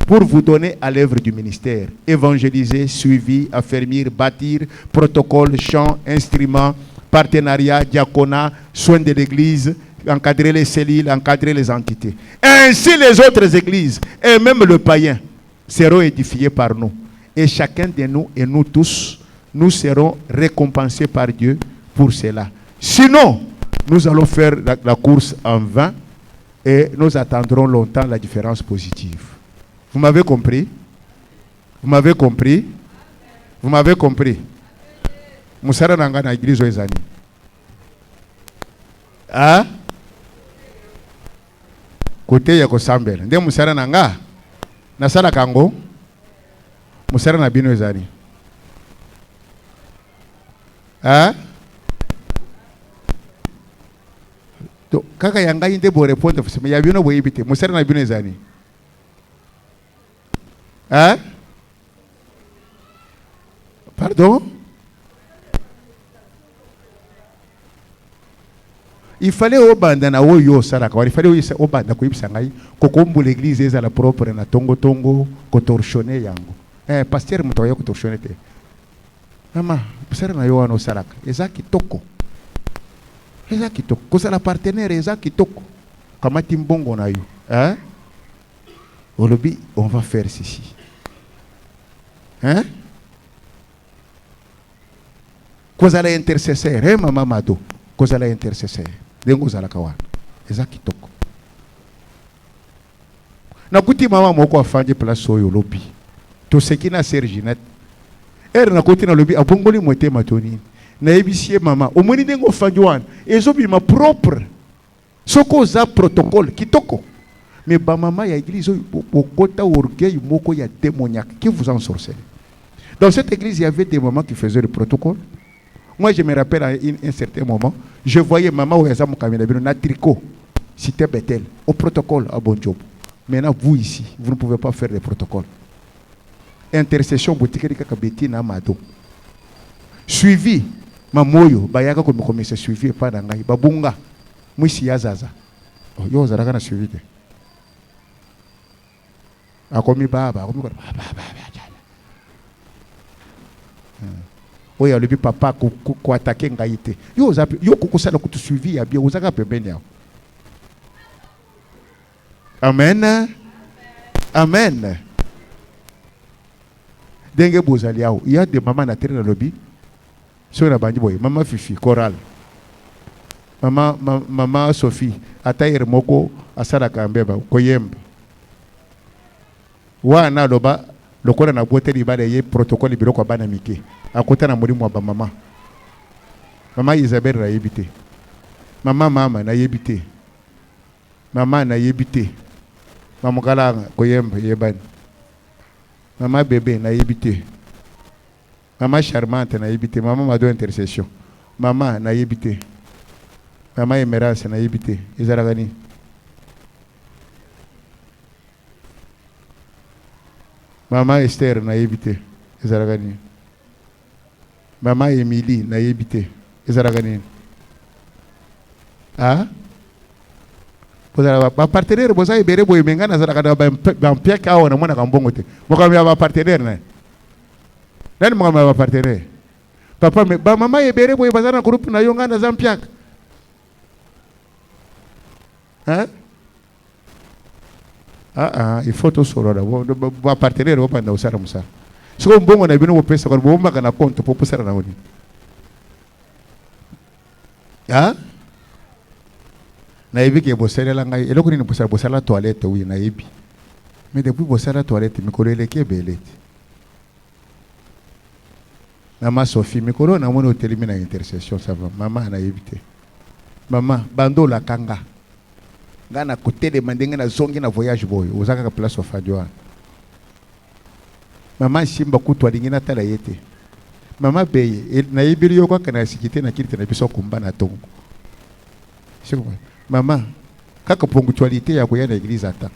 pour vous donner à l'œuvre du ministère. Évangéliser, suivi, affermir, bâtir, protocole, chant, instruments, partenariat, diaconat, soins de l'église, encadrer les cellules, encadrer les entités. Ainsi les autres églises, et même le païen, seront édifiés par nous. Et chacun de nous, et nous tous, nous serons récompensés par Dieu pour cela. Sinon, nous allons faire la course en vain et nous attendrons longtemps la différence positive. Vous m'avez compris? Vous m'avez compris? Vous m'avez compris? Musara nanga na église ezani. Ah? Côté ya kosambela. Nde musara nanga? Nasala kango? Musara na bino ezani. Ah? To kaka yanga inde bo répondre fsema ya bino boyibite. Musara na bino ezani. Hein? Pardon? Il fallait au bandana au yo saraka. Il fallait au bandana ko ibsangai ko kombu l'église eza la propre na tongo tongo ko torchonner yango. Pasteur mutoya ko torchonner te. Mama, pasteur na yo ano saraka. Eza kitoko. Eza kitoko. Ko sala partenaire eza kitoko. Kama timbongo na yo. Hein? Olobi, on va faire ceci. Hein? Kozala intercesseur, hein, maman Mado? Kozala intercesseur. Dengo zala kawan. Eza kitoko. Na kuti mama moko afandi place oyo lobi. To sekina Serginette. Na kuti na lobi abongoli mote matoni. Na ebisie mama. Omoni dengo fandi wan. Ezobi ma propre. Soko za protocole kitoko. Mais ba maman ya église au côté orgueil moko ya démoniaque qui vous en sorcelle. Dans cette église, il y avait des mamans qui faisaient le protocole. Moi, je me rappelle à un certain moment, je voyais maman ou Yazam Kamilabino na tricot, c'était Bethel, au protocole à bon job. Maintenant, vous ici, vous ne pouvez pas faire le protocole. Intercession boutique de Kakabeti na Mado. Suivi, mamoyo, bayaga comme commissaire suivi pas d'angai, babunga, mwisi yazaza. Yo zaraka na suivi. Akomi baba, akomi baba. Oya lebi papa ko attaquer ngaite. Yo zapi, yo kokosala ko suivi ya bien, ozaka pembeni yao. Amen. Amen. Denge bozali yao. Il y a des mamans na terre na lobby. Sur la bandi boy, maman Fifi, chorale. Maman Sophie, atayer moko asala kambeba koyemba. Wana loba lokola na bote libala ye protocole biro kwa bana mike. Akota na mulimu wa ba mama. Mama Isabelle na yebite. Mama na yebite. Mama na yebite. Mama kala koyemba yebani. Mama bébé na yebite. Maman charmante na yebite, maman mado intercession. Maman na yebite. Maman Emerance na yebite. Ezaragani. Maman Esther na yebite. Ezaragani. Maman Emily na yebite. Ezaragani. Ah? Ba partenaire boza ibere boy mengana zaragada ba mpia kawa na mwana kambongo te. Mokamya ba partenaire na. Nani mokamya ba partenaire? Papa me ba mama ibere boy bazana groupe na yonga na zampia. Hein? Il faut tout solo da ba partenaire ba panda usara musa. Siko mbongo na bino bo pesa ko bo maka na compte po pusara na woni. Ah? Na yebi ke bosala la ngai eloko ni bosala toilette oui na yebi mais depuis bosala toilette mikolo eleki belete na ma Sophie mikolo na mona hotel na intercession ça va maman na yebi te maman bando la kanga ngana côté de mandenge na zongi na voyage boy ozaka ka place of adjoa maman simba kutwa lingina tala yete maman beye na yebi yo kwa kana sikite na kirite na biso kumba na tongo siko maman, kaka ponctualité ya koya na église ata.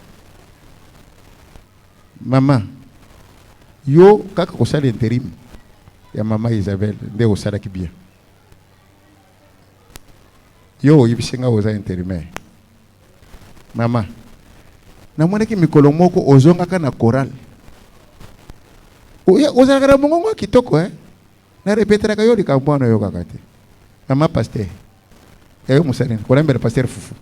Maman, yo kaka kosala intérim ya maman Isabelle nde osala ki bien. Yo yibisenga oza intérimaire. Maman, na mwana ki mikolo moko ozonga kana chorale. Oya ozala kana mongongo kitoko Na répétera ka yo likambo na yo kaka te. Maman pasteur. Eyo musarene, kwa mbele pasteur fufu.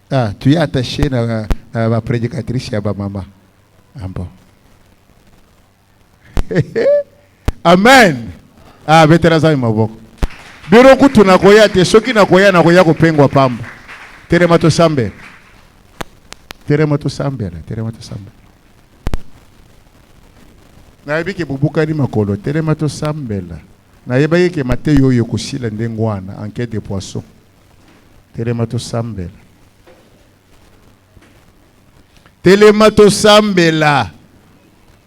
Ah, tu es attaché à ma prédicatrice à ma maman. Ah bon. Amen. Ah, beteraza maboko. Biro kutu na koya te soki na koya kupengwa pamba. Terema to sambe. Terema to sambe. Na yebi ke bubuka ni makolo telema to sambela na yeba yeke mate yoyo kusila ndengwana enquête de poisson telema to sambela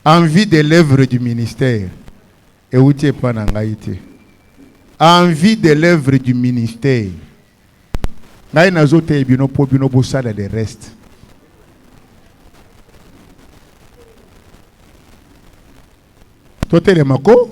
envie de l'œuvre du ministère et outie pa na ngai te envie de l'œuvre du ministère ngai nazote bino po bino bosala le reste. Totelemako